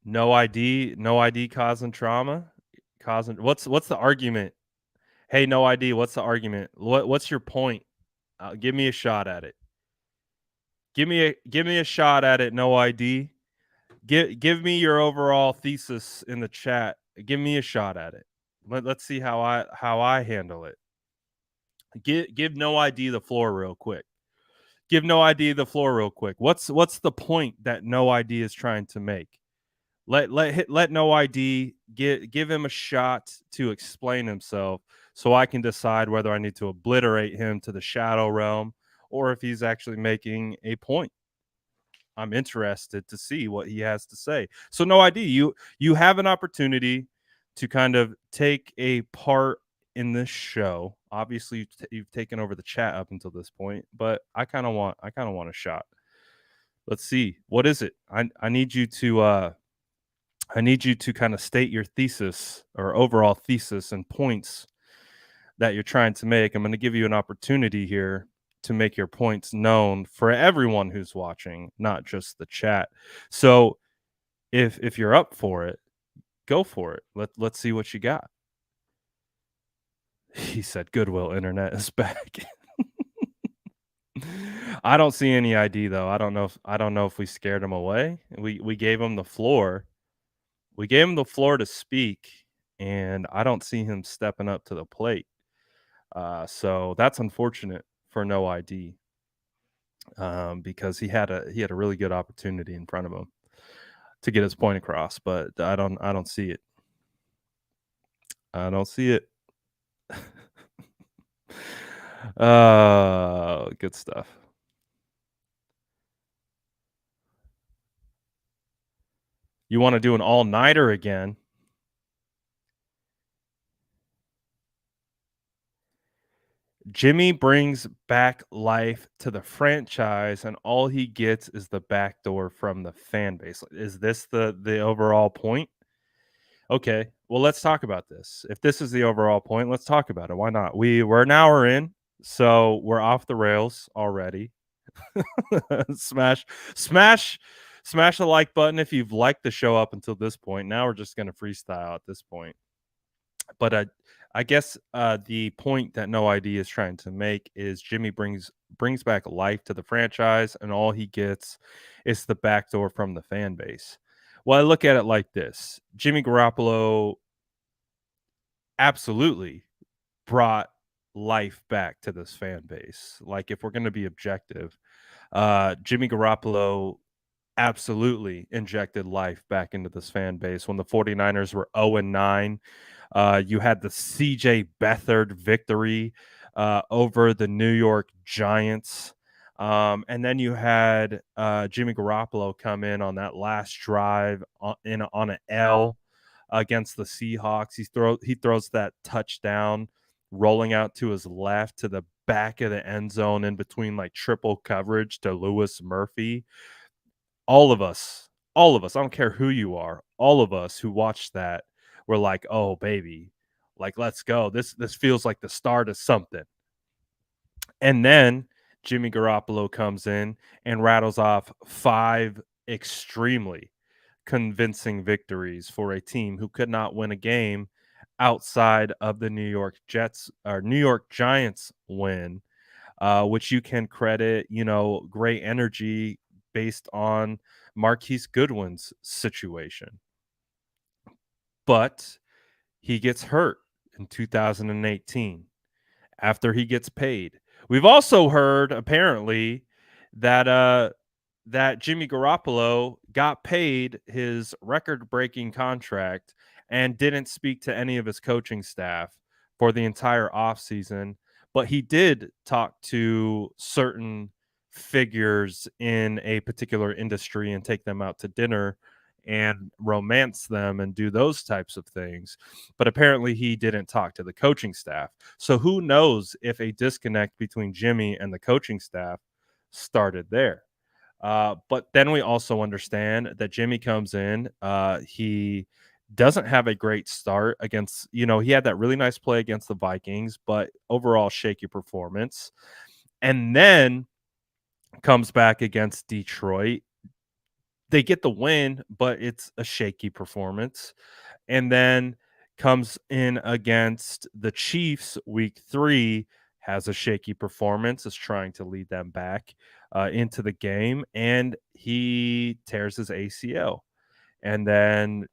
No ID causing trauma. What's the argument? Hey, no ID. What's the argument? What's your point? Give me a shot at it. Give me a shot at it. No ID. Give me your overall thesis in the chat. Give me a shot at it. Let's see how I handle it. Give no ID the floor real quick. Give no ID the floor real quick. What's the point that no ID is trying to make? Let no ID give him a shot to explain himself so I can decide whether I need to obliterate him to the shadow realm or if he's actually making a point. I'm interested to see what he has to say. So no ID, you have an opportunity to kind of take a part in this show. Obviously, you've taken over the chat up until this point, but I kind of want a shot. Let's see. What is it? I need you to kind of state your thesis or overall thesis and points that you're trying to make. I'm going to give you an opportunity here to make your points known for everyone who's watching, not just the chat. So if you're up for it, go for it. Let's see what you got. He said Goodwill Internet is back. I don't see any ID though. I don't know if we scared him away. We gave him the floor. We gave him the floor to speak, and I don't see him stepping up to the plate. So that's unfortunate for no ID, because he had a really good opportunity in front of him to get his point across, but I don't see it. I don't see it. Good stuff. You want to do an all-nighter again? Jimmy brings back life to the franchise, and all he gets is the backdoor from the fan base. Is this the overall point? Okay, well, let's talk about this. If this is the overall point, let's talk about it. Why not? We're an hour in, so we're off the rails already. smash, smash, smash the like button if you've liked the show up until this point. Now we're just gonna freestyle at this point. But I guess the point that No ID is trying to make is Jimmy brings back life to the franchise, and all he gets is the backdoor from the fan base. Well, I look at it like this: Jimmy Garoppolo absolutely brought life back to this fan base. Like, if we're going to be objective, Jimmy Garoppolo absolutely injected life back into this fan base. When the 49ers were 0-9, you had the CJ Beathard victory over the New York Giants. And then you had Jimmy Garoppolo come in on that last drive on an L against the Seahawks. He throws that touchdown rolling out to his left to the back of the end zone in between like triple coverage to Lewis Murphy. All of us, I don't care who you are, all of us who watched that were like, "Oh, baby, like, let's go. This feels like the start of something." And then Jimmy Garoppolo comes in and rattles off 5 extremely convincing victories for a team who could not win a game outside of the New York Giants win, which you can credit, great energy based on Marquise Goodwin's situation. But he gets hurt in 2018 after he gets paid. We've also heard apparently that Jimmy Garoppolo got paid his record-breaking contract and didn't speak to any of his coaching staff for the entire offseason, but he did talk to certain figures in a particular industry and take them out to dinner and romance them and do those types of things. But apparently he didn't talk to the coaching staff. So who knows if a disconnect between Jimmy and the coaching staff started there. But then we also understand that Jimmy comes in. He doesn't have a great start against, he had that really nice play against the Vikings, but overall shaky performance. And then comes back against Detroit. They get the win, but it's a shaky performance. And then comes in against the Chiefs week 3, has a shaky performance, is trying to lead them back into the game, and he tears his ACL. And then,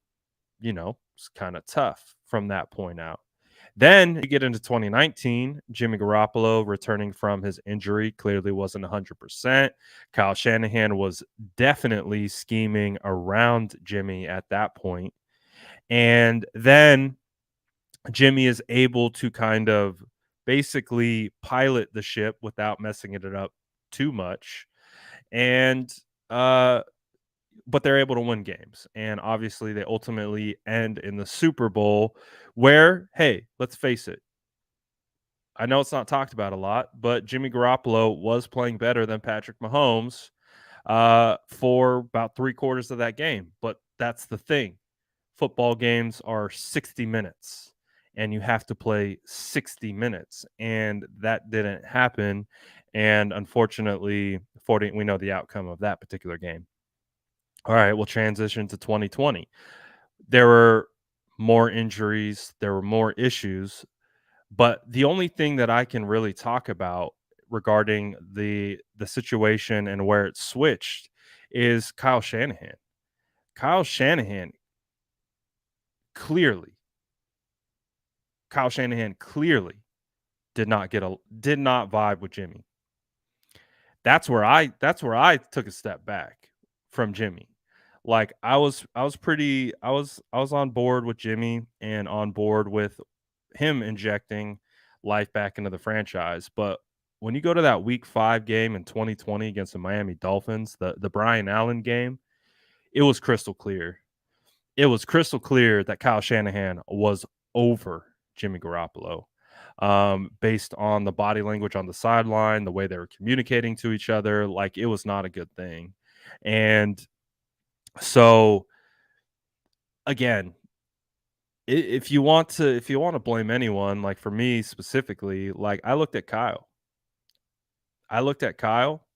it's kind of tough from that point out. Then you get into 2019, Jimmy Garoppolo returning from his injury clearly wasn't 100%. Kyle Shanahan was definitely scheming around Jimmy at that point. And then Jimmy is able to kind of basically pilot the ship without messing it up too much. And but they're able to win games. And obviously they ultimately end in the Super Bowl where, hey, let's face it. I know it's not talked about a lot, but Jimmy Garoppolo was playing better than Patrick Mahomes for about 3/4 of that game. But that's the thing. Football games are 60 minutes and you have to play 60 minutes. And that didn't happen. And unfortunately, we know the outcome of that particular game. All right, we'll transition to 2020. There were more injuries, there were more issues, but the only thing that I can really talk about regarding the situation and where it switched is Kyle Shanahan. Kyle Shanahan clearly did not vibe with Jimmy. That's where I took a step back from Jimmy. Like I was on board with Jimmy and on board with him injecting life back into the franchise. But when you go to that week 5 game in 2020 against the Miami Dolphins, the Brian Allen game, it was crystal clear. It was crystal clear that Kyle Shanahan was over Jimmy Garoppolo. based on the body language on the sideline, the way they were communicating to each other. Like it was not a good thing. And so again, if you want to blame anyone, like for me specifically, like I looked at Kyle. I looked at Kyle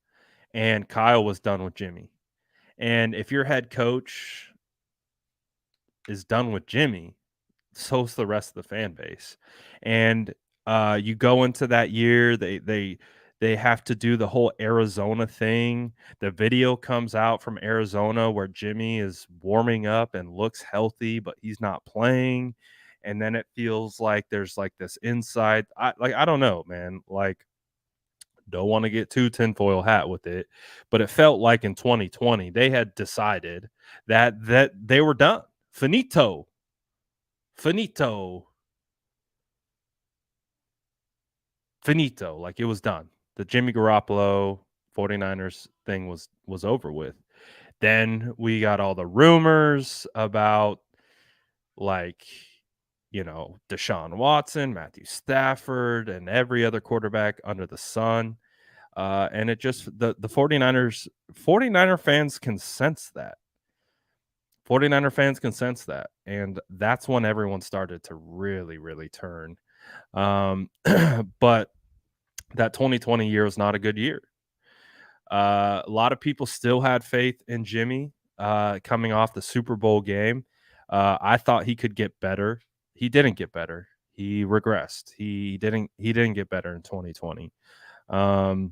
and Kyle was done with Jimmy. And if your head coach is done with Jimmy, so's the rest of the fan base. And you go into that year, they have to do the whole Arizona thing. The video comes out from Arizona where Jimmy is warming up and looks healthy, but he's not playing. And then it feels like there's like this inside. I don't know, man. Like don't want to get too tinfoil hat with it, but it felt like in 2020 they had decided that they were done. Finito. Finito. Finito. Like it was done. The Jimmy Garoppolo 49ers thing was over with. Then we got all the rumors about like Deshaun Watson, Matthew Stafford, and every other quarterback under the sun. And it just the 49er fans can sense that. 49er fans can sense that. And that's when everyone started to really, really turn. But that 2020 year was not a good year. A lot of people still had faith in Jimmy coming off the Super Bowl game. I thought he could get better. He didn't get better. He regressed. He didn't get better in 2020. And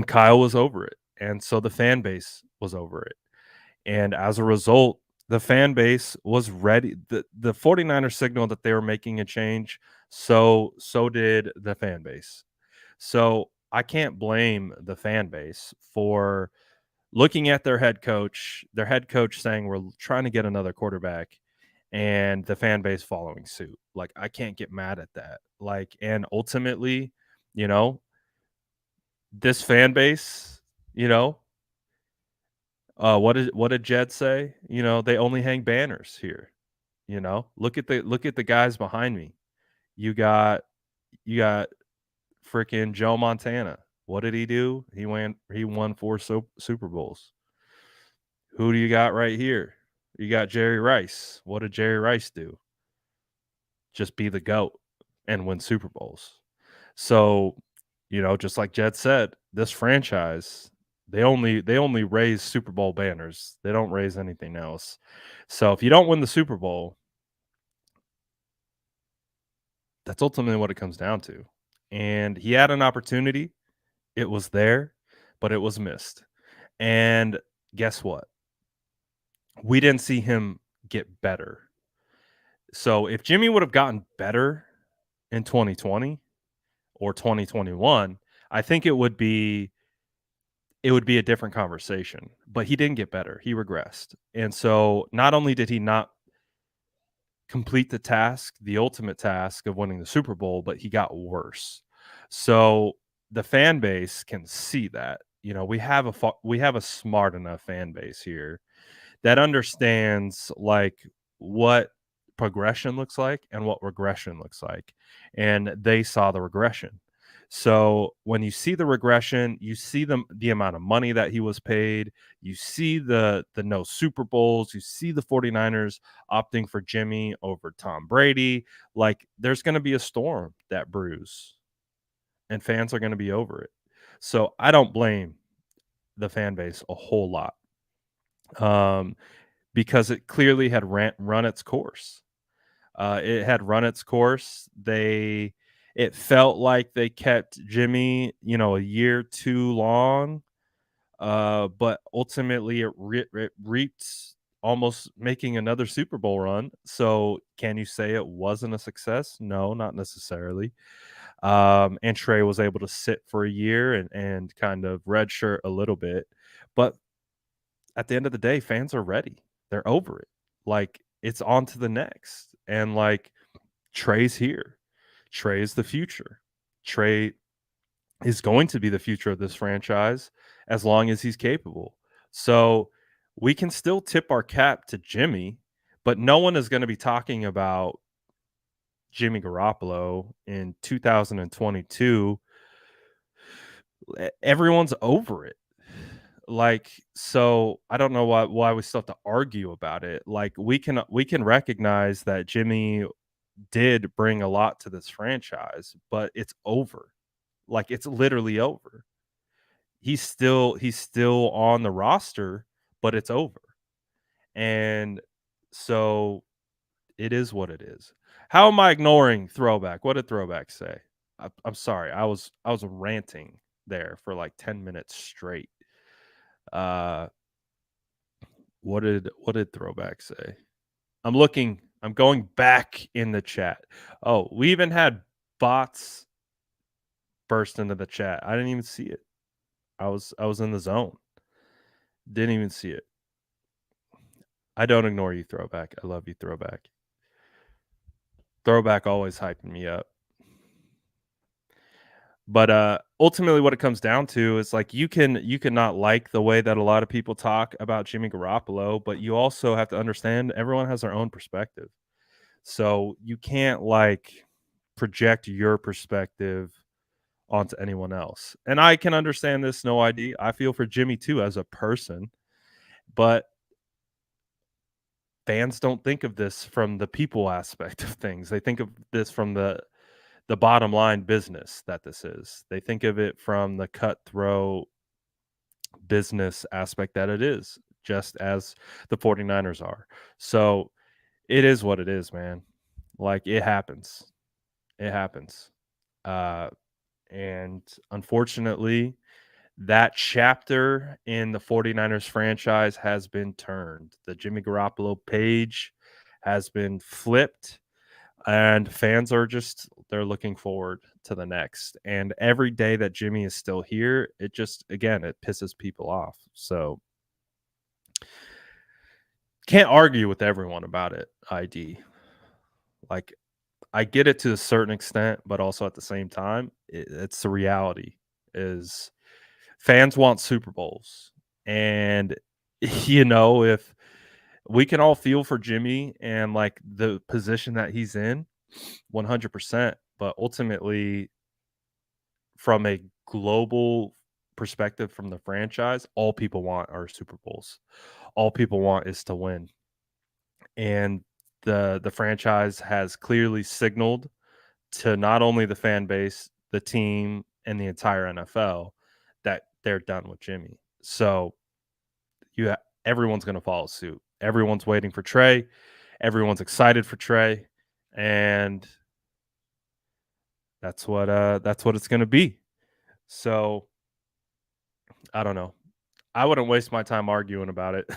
Kyle was over it. And so the fan base was over it. And as a result, the fan base was ready. The 49ers signaled that they were making a change. So did the fan base. So I can't blame the fan base for looking at their head coach saying we're trying to get another quarterback and the fan base following suit. Like I can't get mad at that. Like and ultimately, you know, this fan base, what did Jed say? They only hang banners here. Look at the guys behind me. You got freaking Joe Montana. What did he do? He won 4 Super Bowls. Who do you got right here? You got Jerry Rice. What did Jerry Rice do? Just be the GOAT and win Super Bowls. So, just like Jed said, this franchise, they only raise Super Bowl banners. They don't raise anything else. So if you don't win the Super Bowl, that's ultimately what it comes down to. And he had an opportunity. It was there, but it was missed. And guess what? We didn't see him get better. So if Jimmy would have gotten better in 2020 or 2021, I think it would be a different conversation. But he didn't get better. He regressed. And so not only did he not complete the task, the ultimate task of winning the Super Bowl, but he got worse. So the fan base can see that. We have a smart enough fan base here that understands like what progression looks like and what regression looks like. And they saw the regression. So when you see the regression, you see the amount of money that he was paid, you see the no Super Bowls, you see the 49ers opting for Jimmy over Tom Brady. Like there's going to be a storm that brews and fans are going to be over it. So I don't blame the fan base a whole lot. Because it clearly had run its course. It had run its course. It felt like they kept Jimmy, a year too long, but ultimately it reaped almost making another Super Bowl run. So can you say it wasn't a success? No, not necessarily. And Trey was able to sit for a year and kind of redshirt a little bit, but at the end of the day, fans are ready. They're over it. Like it's on to the next. And like Trey's here. Trey is the future. Trey is going to be the future of this franchise as long as he's capable. So we can still tip our cap to Jimmy, but no one is going to be talking about Jimmy Garoppolo in 2022, everyone's over it. Like, so I don't know why we still have to argue about it. Like, we can recognize that Jimmy did bring a lot to this franchise, but it's over. Like, it's literally over. He's still on the roster, but it's over. And so it is what it is. How am I ignoring Throwback? What did Throwback say? I'm sorry. I was ranting there for like 10 minutes straight. Uh what did Throwback say? I'm going back in the chat. Oh, we even had bots burst into the chat. I didn't even see it. I was in the zone. Didn't even see it. I don't ignore you, Throwback. I love you, Throwback. Throwback always hyping me up. But ultimately what it comes down to is like you can not like the way that a lot of people talk about Jimmy Garoppolo, but you also have to understand everyone has their own perspective. So you can't like project your perspective onto anyone else. And I can understand this, no ID. I feel for Jimmy too as a person, but fans don't think of this from the people aspect of things. They think of this from the bottom line business that this is. They think of it from the cutthroat business aspect that it is, just as the 49ers are. So it is what it is, man. Like it happens. It happens. Uh and unfortunately, that chapter in the 49ers franchise has been turned. The Jimmy Garoppolo page has been flipped and fans are just they're looking forward to the next. And every day that Jimmy is still here, it just again it pisses people off. So can't argue with everyone about it. ID, like, I get it to a certain extent, but also at the same time it's the reality is fans want Super Bowls. And if we can all feel for Jimmy and like the position that he's in 100%, but ultimately from a global perspective from the franchise, all people want are Super Bowls. All people want is to win. And the franchise has clearly signaled to not only the fan base, the team, and the entire NFL that they're done with Jimmy. So everyone's going to follow suit. Everyone's waiting for Trey. Everyone's excited for Trey, and that's what it's going to be. So I don't know. I wouldn't waste my time arguing about it.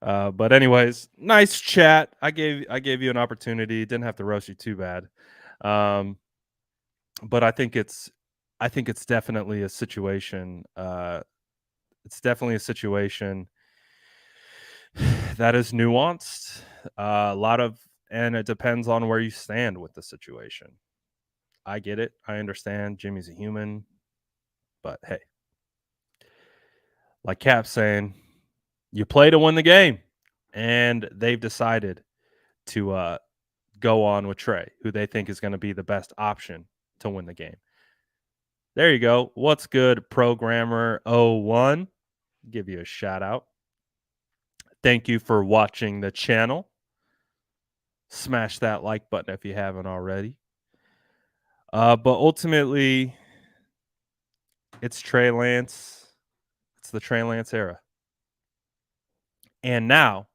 But anyways, nice chat. I gave you an opportunity. Didn't have to roast you too bad. But I think it's definitely a situation. It's definitely a situation that is nuanced. And it depends on where you stand with the situation. I get it. I understand. Jimmy's a human, but hey, like Cap's saying, you play to win the game, and they've decided to go on with Trey, who they think is going to be the best option to win the game. There you go. What's good, Programmer01? Give you a shout out. Thank you for watching the channel. Smash that like button if you haven't already. But ultimately, it's Trey Lance. It's the Trey Lance era. And now,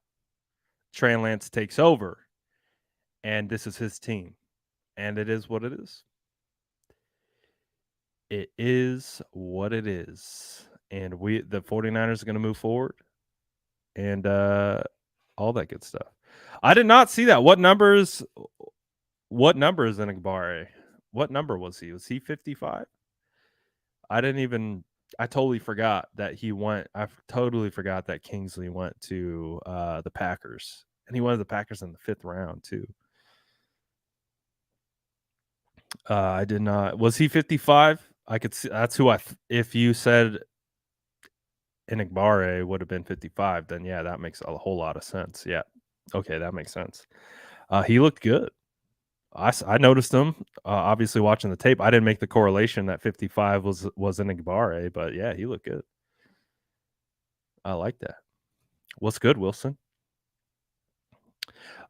Trey Lance takes over, and this is his team. And it is what it is. It is what it is. And the 49ers are going to move forward and all that good stuff. I did not see that. What number is Enigbare? What number was he? Was he 55? I totally forgot that he went. I totally forgot that Kingsley went to the Packers. And he went to the Packers in the 5th round too. I did not. Was he 55? I could see that's who if you said Enigbare would have been 55, then yeah, that makes a whole lot of sense. Yeah. Okay, that makes sense. He looked good. I noticed him, obviously watching the tape. I didn't make the correlation that 55 was an Igbare, but yeah, he looked good. I like that. What's good, Wilson?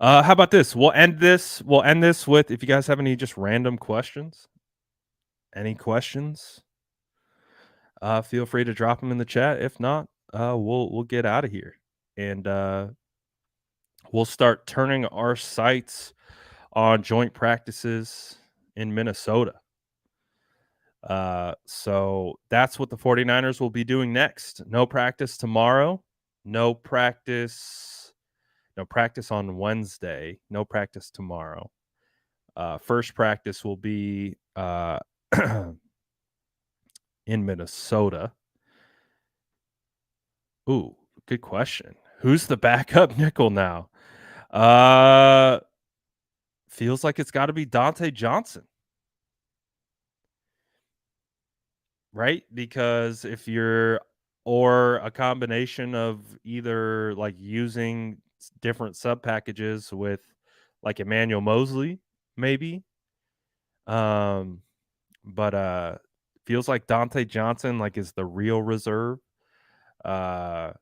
How about this? We'll end this with if you guys have any just random questions. Any questions? Feel free to drop them in the chat. If not, we'll get out of here, and we'll start turning our sights on joint practices in Minnesota. So that's what the 49ers will be doing next. No practice tomorrow. No practice. No practice on Wednesday. No practice tomorrow. First practice will be in Minnesota. Ooh, good question. Who's the backup nickel now? Feels like it's got to be Dante Johnson, right? Because if you're or a combination of either like using different sub packages with like Emmanuel Mosley, maybe. Um, but feels like Dante Johnson like is the real reserve. Uh,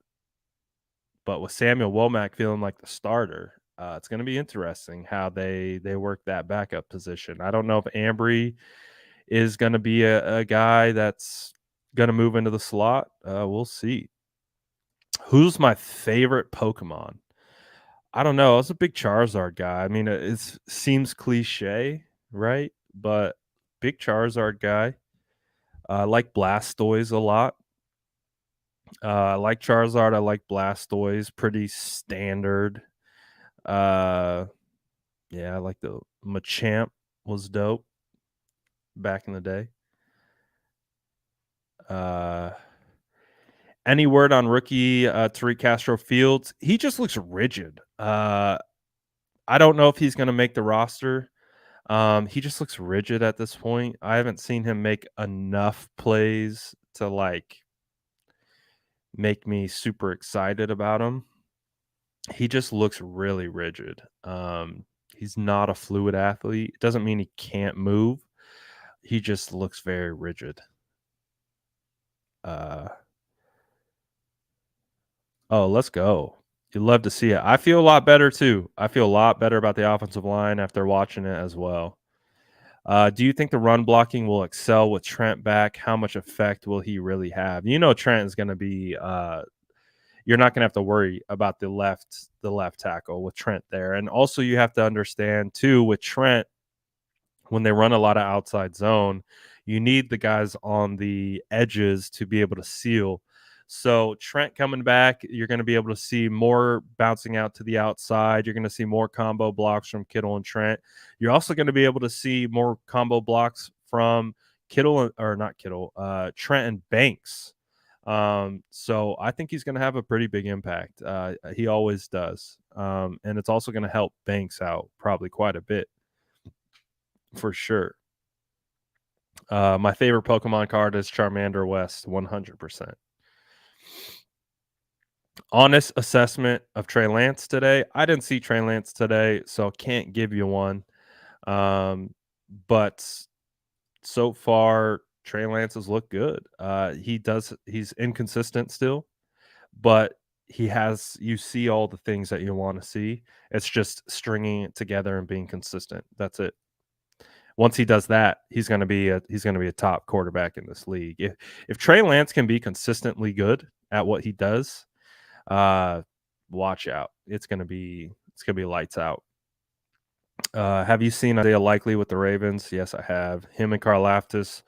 but with Samuel Womack feeling like the starter, it's going to be interesting how they work that backup position. I don't know if Ambry is going to be a guy that's going to move into the slot. We'll see. Who's my favorite Pokemon? I don't know. I was a big Charizard guy. I mean, it seems cliche, right? But big Charizard guy. I like Blastoise a lot. I like Charizard. I like Blastoise. Pretty standard. Uh, yeah, I like the Machamp was dope back in the day. Any word on rookie Tariq Castro Fields? He just looks rigid. I don't know if he's going to make the roster. He just looks rigid at this point. I haven't seen him make enough plays to like make me super excited about him. He just looks really rigid. He's not a fluid athlete. It doesn't mean he can't move. He just looks very rigid. Oh, let's go. You'd love to see it. I feel a lot better too. I feel a lot better about the offensive line after watching it as well. Do you think the run blocking will excel with Trent back? How much effect will he really have? You know, Trent is going to be. You're not going to have to worry about the left tackle with Trent there, and also you have to understand too with Trent when they run a lot of outside zone, you need the guys on the edges to be able to seal. So Trent coming back, you're going to be able to see more bouncing out to the outside. You're going to see more combo blocks from Kittle and Trent. You're also going to be able to see more combo blocks from Kittle or not Kittle, Trent and Banks. So I think he's going to have a pretty big impact. He always does. And it's also going to help Banks out probably quite a bit for sure. My favorite Pokemon card is Charmander West, 100%. Honest assessment of Trey Lance today. I didn't see Trey Lance today, so can't give you one. But so far, Trey Lance has looked good. He's inconsistent still, but you see all the things that you want to see. It's just stringing it together and being consistent. That's it. Once he does that, he's going to be a top quarterback in this league. If Trey Lance can be consistently good at what he does, watch out. It's going to be lights out. Have you seen Isaiah Likely with the Ravens? Yes, I have. Him and Karlaftis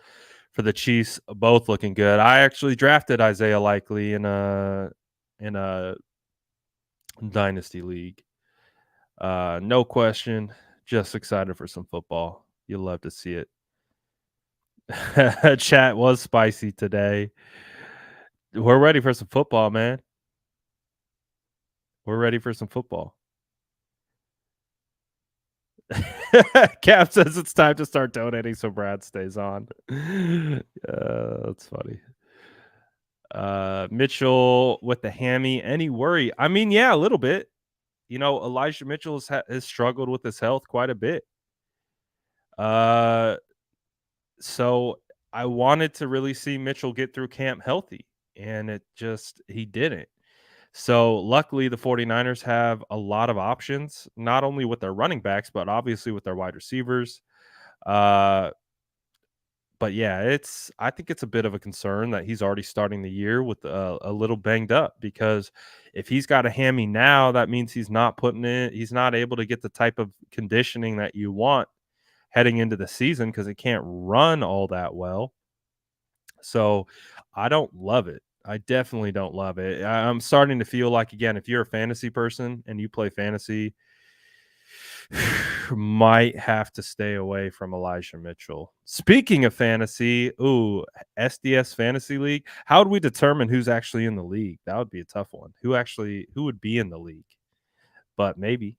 for the Chiefs, both looking good. I actually drafted Isaiah Likely in a dynasty league. No question. Just excited for some football. You'll love to see it. Chat was spicy today. We're ready for some football, man. We're ready for some football. Cap says it's time to start donating so Brad stays on. That's funny. Mitchell with the hammy. Any worry? I mean, yeah, a little bit. Elijah Mitchell has struggled with his health quite a bit. Uh, so I wanted to really see Mitchell get through camp healthy, and he didn't. So luckily, the 49ers have a lot of options, not only with their running backs, but obviously with their wide receivers. Uh, but yeah, I think it's a bit of a concern that he's already starting the year with a little banged up, because if he's got a hammy now, that means he's not able to get the type of conditioning that you want heading into the season, because he can't run all that well. So I don't love it. I definitely don't love it. I'm starting to feel like, again, if you're a fantasy person and you play fantasy, might have to stay away from Elijah Mitchell. Speaking of fantasy, SDS Fantasy League. How would we determine who's actually in the league? That would be a tough one. Who would be in the league? But maybe.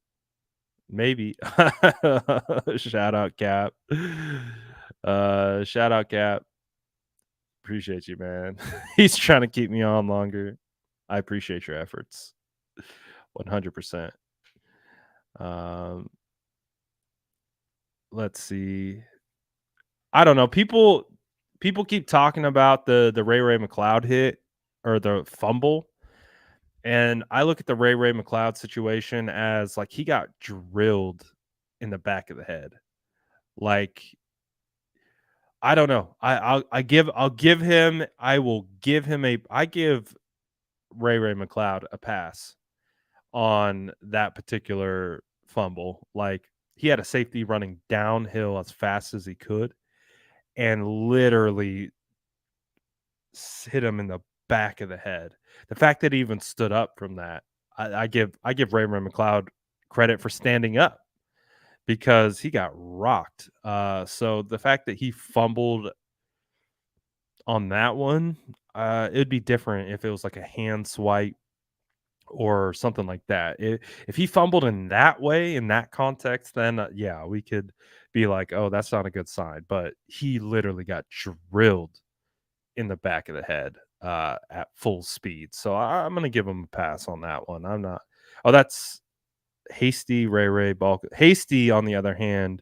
Shout out Cap. Shout out Cap. Appreciate you, man. He's trying to keep me on longer. I appreciate your efforts. 100%. Let's see. I don't know. People keep talking about the Ray McLeod hit, or the fumble. And I look at the Ray McLeod situation as like he got drilled in the back of the head. Like, I don't know. I give Ray McLeod a pass on that particular fumble. Like, he had a safety running downhill as fast as he could and literally hit him in the back of the head. The fact that he even stood up from that, I give Ray McLeod credit for standing up, because he got rocked. So the fact that he fumbled on that one, it'd be different if it was like a hand swipe or something like that. If he fumbled in that way, in that context, then yeah, we could be like, oh, that's not a good sign. But he literally got drilled in the back of the head at full speed. So I'm going to give him a pass on that one. I'm not. Oh, that's Hasty Ray Balk. Hasty, on the other hand,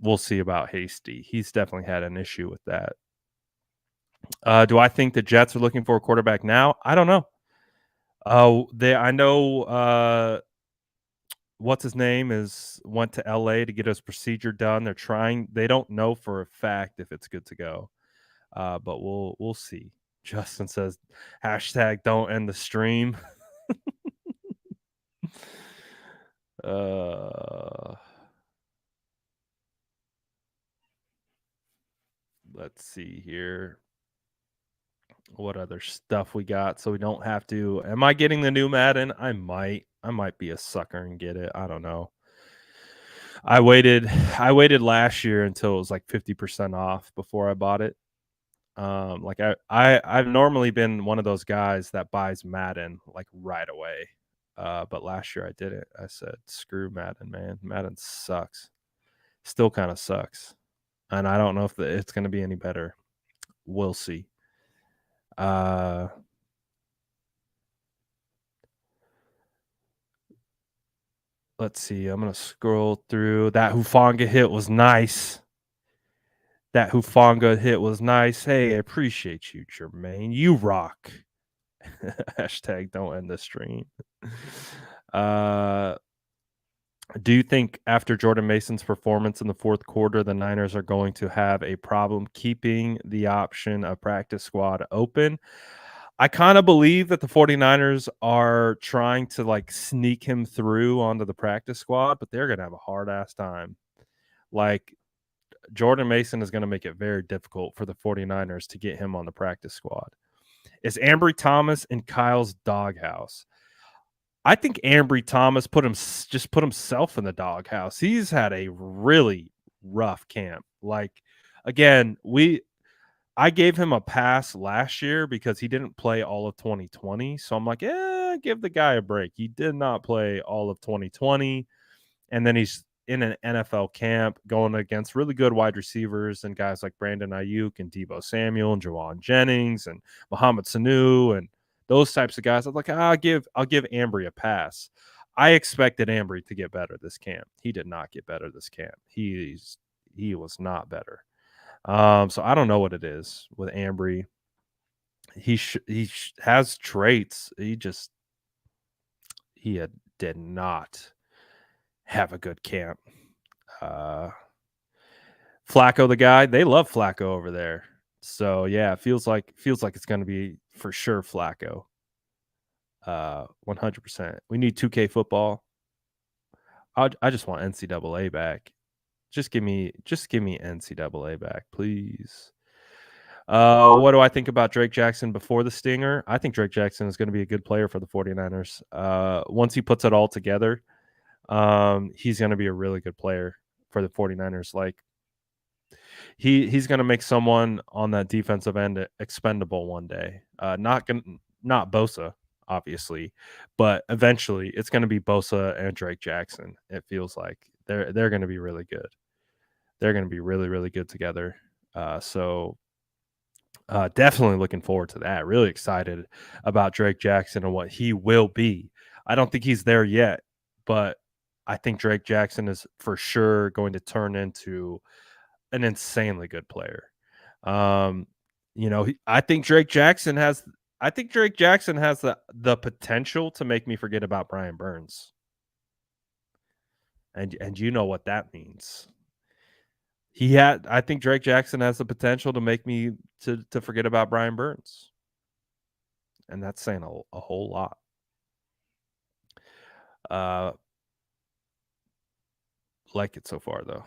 we'll see about Hasty. He's definitely had an issue with that. Do I think the Jets are looking for a quarterback now? I don't know. I know what's his name went to LA to get his procedure done. They don't know for a fact if it's good to go. But we'll see. Justin says, hashtag don't end the stream. Let's see here. What other stuff we got so we don't have to. Am I getting the new Madden? I might be a sucker and get it. I don't know. I waited last year until it was like 50% off before I bought it. Like I've normally been one of those guys that buys Madden like right away. But last year I did it. I said, screw Madden, man. Madden sucks. Still kind of sucks. And I don't know if it's going to be any better. We'll see. Let's see. I'm going to scroll through. That Hufanga hit was nice. Hey, I appreciate you, Jermaine. You rock. Hashtag don't end the stream. Do you think after Jordan Mason's performance in the fourth quarter, the Niners are going to have a problem keeping the option of practice squad open? I kind of believe that the 49ers are trying to like sneak him through onto the practice squad, but they're going to have a hard ass time. Like, Jordan Mason is going to make it very difficult for the 49ers to get him on the practice squad. Is Ambry Thomas in Kyle's doghouse? I think Ambry Thomas put himself in the doghouse. He's had a really rough camp. Like, again, I gave him a pass last year because he didn't play all of 2020. So I'm like, give the guy a break. He did not play all of 2020. And then he's in an NFL camp going against really good wide receivers and guys like Brandon Ayuk and Deebo Samuel and Jawan Jennings and Mohamed Sanu and those types of guys. I'm like, I'll give Ambry a pass. I expected Ambry to get better this camp. He did not get better this camp. He was not better. So I don't know what it is with Ambry. He has traits. Did not have a good camp. Flacco, the guy, they love Flacco over there. So yeah, it feels like it's going to be for sure Flacco. 100%. We need 2K football. I just want NCAA back. Just give me NCAA back, please. What do I think about Drake Jackson before the stinger? I think Drake Jackson is going to be a good player for the 49ers. Once he puts it all together, he's going to be a really good player for the 49ers. Like he's going to make someone on that defensive end expendable one day. Not Bosa, obviously, but eventually it's going to be Bosa and Drake Jackson. It feels like they're going to be really good. They're going to be really, really good together. So definitely looking forward to that. Really excited about Drake Jackson and what he will be. I don't think he's there yet, but I think Drake Jackson is for sure going to turn into an insanely good player. I think Drake Jackson has the potential to make me forget about Brian Burns. And you know what that means. I think Drake Jackson has the potential to make me to forget about Brian Burns. And that's saying a whole lot. Like it so far though.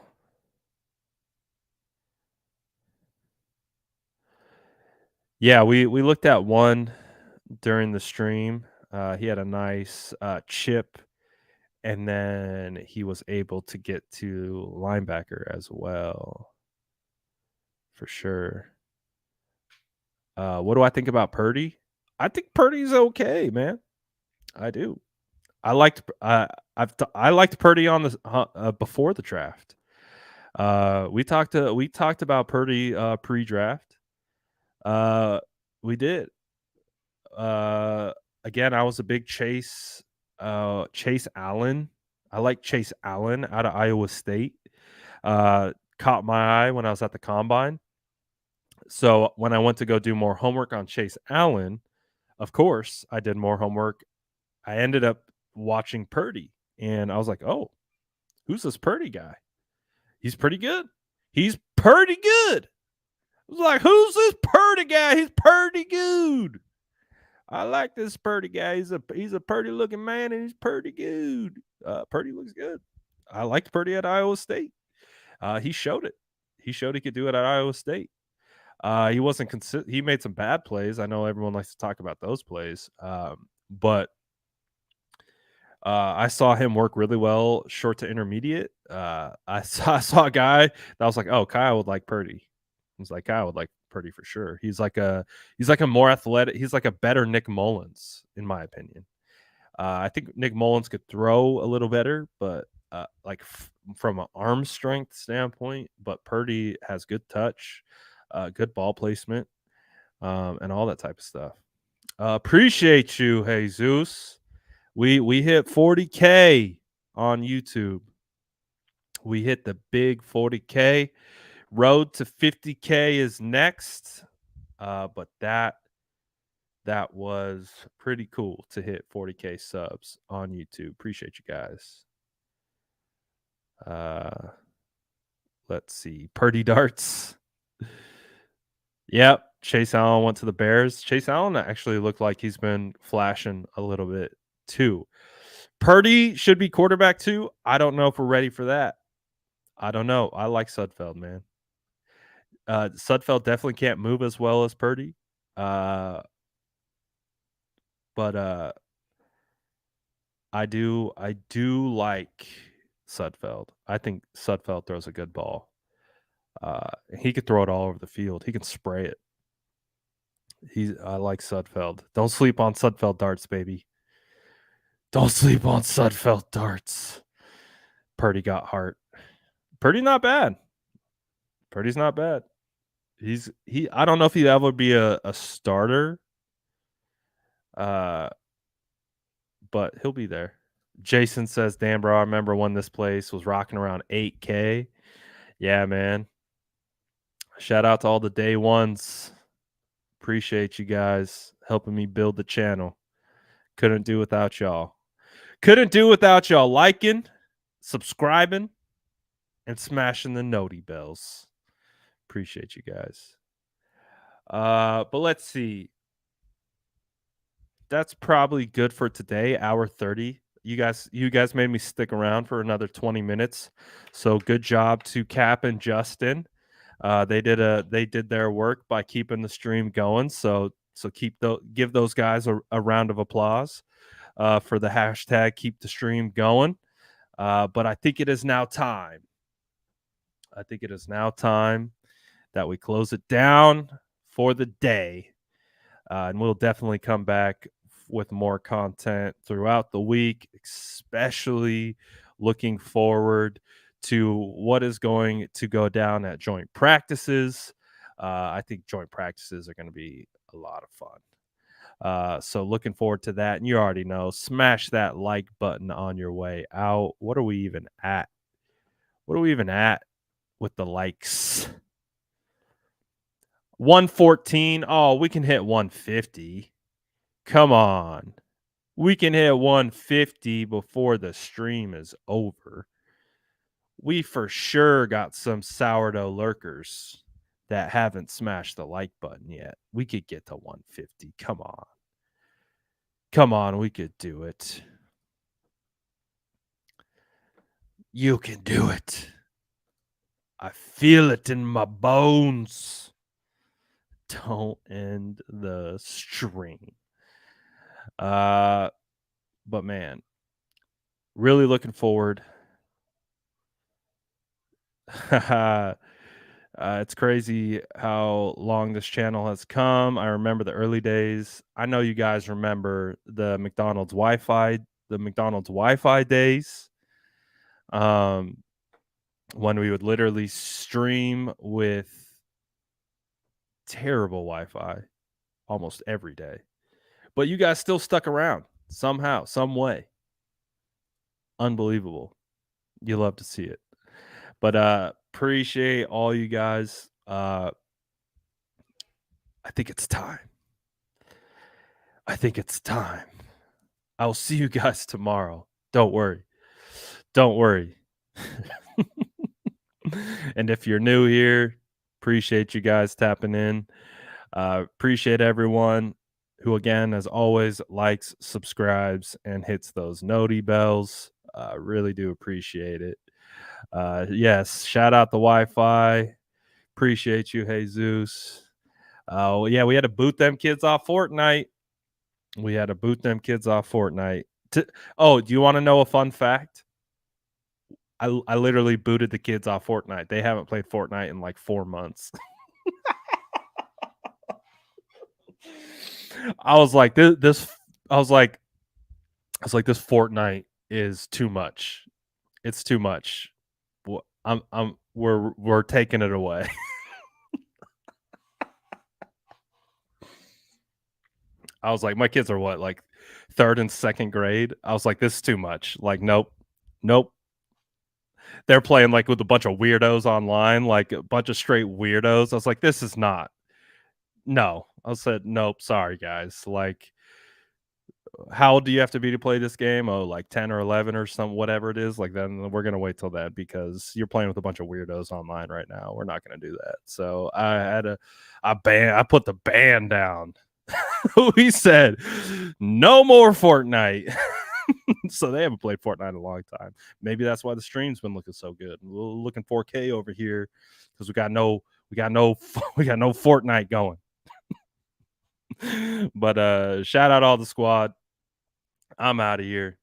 Yeah, we looked at one during the stream. He had a nice chip, and then he was able to get to linebacker as well. For sure. What do I think about Purdy? I think Purdy's okay, man. I do. I liked Purdy on the before the draft. We talked about Purdy pre-draft. We did. Again, I was a big Chase Allen. I like Chase Allen out of Iowa State. Caught my eye when I was at the combine. So when I went to go do more homework on Chase Allen, of course, I did more homework. I ended up watching Purdy, and I was like, "Oh, who's this Purdy guy? He's pretty good. He's pretty good." I was like, "Who's this Purdy guy? He's pretty good. I like this Purdy guy. He's a pretty looking man, and he's pretty good. Purdy looks good. I liked Purdy at Iowa State. He showed it. He showed he could do it at Iowa State. He wasn't he made some bad plays. I know everyone likes to talk about those plays, but I saw him work really well short to intermediate. I saw a guy that was like, "Oh, Kyle would like Purdy." I was like, "Kyle would like Purdy for sure." He's like a more athletic. He's like a better Nick Mullins, in my opinion. I think Nick Mullins could throw a little better, but from an arm strength standpoint, but Purdy has good touch, good ball placement, and all that type of stuff. Appreciate you, Jesus. We hit 40K on YouTube. We hit the big 40K. Road to 50K is next. But that was pretty cool to hit 40K subs on YouTube. Appreciate you guys. Let's see. Purdy darts. Yep. Chase Allen went to the Bears. Chase Allen actually looked like he's been flashing a little bit too. Purdy should be quarterback too. I don't know if we're ready for that. I don't know. I like Sudfeld, man. Sudfeld definitely can't move as well as Purdy. But I do like Sudfeld. I think Sudfeld throws a good ball. He could throw it all over the field. He can spray it. I like Sudfeld. Don't sleep on Sudfeld darts, baby. Don't sleep on Sudfeld darts. Purdy got heart. Purdy not bad. Purdy's not bad. I don't know if he'd ever be a starter. But he'll be there. Jason says, "Damn, bro, I remember when this place was rocking around 8K." Yeah, man. Shout out to all the day ones. Appreciate you guys helping me build the channel. Couldn't do without y'all. Couldn't do without y'all liking, subscribing, and smashing the noti bells. Appreciate you guys. But let's see. That's probably good for today. Hour 30. You guys made me stick around for another 20 minutes. So good job to Cap and Justin. They did their work by keeping the stream going. So give those guys a round of applause for the hashtag keep the stream going. But I think it is now time. I think it is now time that we close it down for the day. And we'll definitely come back with more content throughout the week, especially looking forward to what is going to go down at joint practices. I think joint practices are going to be a lot of fun. So looking forward to that. And you already know, smash that like button on your way out. What are we even at? What are we even at with the likes? 114. Oh, we can hit 150. Come on. We can hit 150 before the stream is over. We for sure got some sourdough lurkers that haven't smashed the like button yet. We could get to 150. Come on. Come on, we could do it. You can do it. I feel it in my bones. Don't end the stream. But man, really looking forward. It's crazy how long this channel has come. I remember the early days. I know you guys remember the McDonald's Wi-Fi days. When we would literally stream with terrible Wi-Fi almost every day. But you guys still stuck around somehow, some way. Unbelievable. You love to see it. But appreciate all you guys. I think it's time. I think it's time. I'll see you guys tomorrow. Don't worry. Don't worry. And if you're new here, appreciate you guys tapping in. Appreciate everyone who, again, as always, likes, subscribes, and hits those noti bells. Really do appreciate it. Yes, shout out the Wi-Fi. Appreciate you, Jesus. Yeah, we had to boot them kids off Fortnite. Do you want to know a fun fact? I literally booted the kids off Fortnite. They haven't played Fortnite in like 4 months. I was like, this Fortnite is too much. It's too much. We're taking it away. I was like, my kids are what, like 3rd and 2nd grade? I was like, this is too much. Like, nope. They're playing like with a bunch of weirdos online, like a bunch of straight weirdos. I was like, this is not. No. I said, nope, sorry guys. Like, how old do you have to be to play this game? Oh, like 10 or 11 or some whatever it is. Like, then we're gonna wait till that because you're playing with a bunch of weirdos online right now. We're not gonna do that. So I put the ban down. We said no more Fortnite. So they haven't played Fortnite in a long time. Maybe that's why the stream's been looking so good. We're looking 4K over here because we got no Fortnite going. But shout out all the squad. I'm out of here.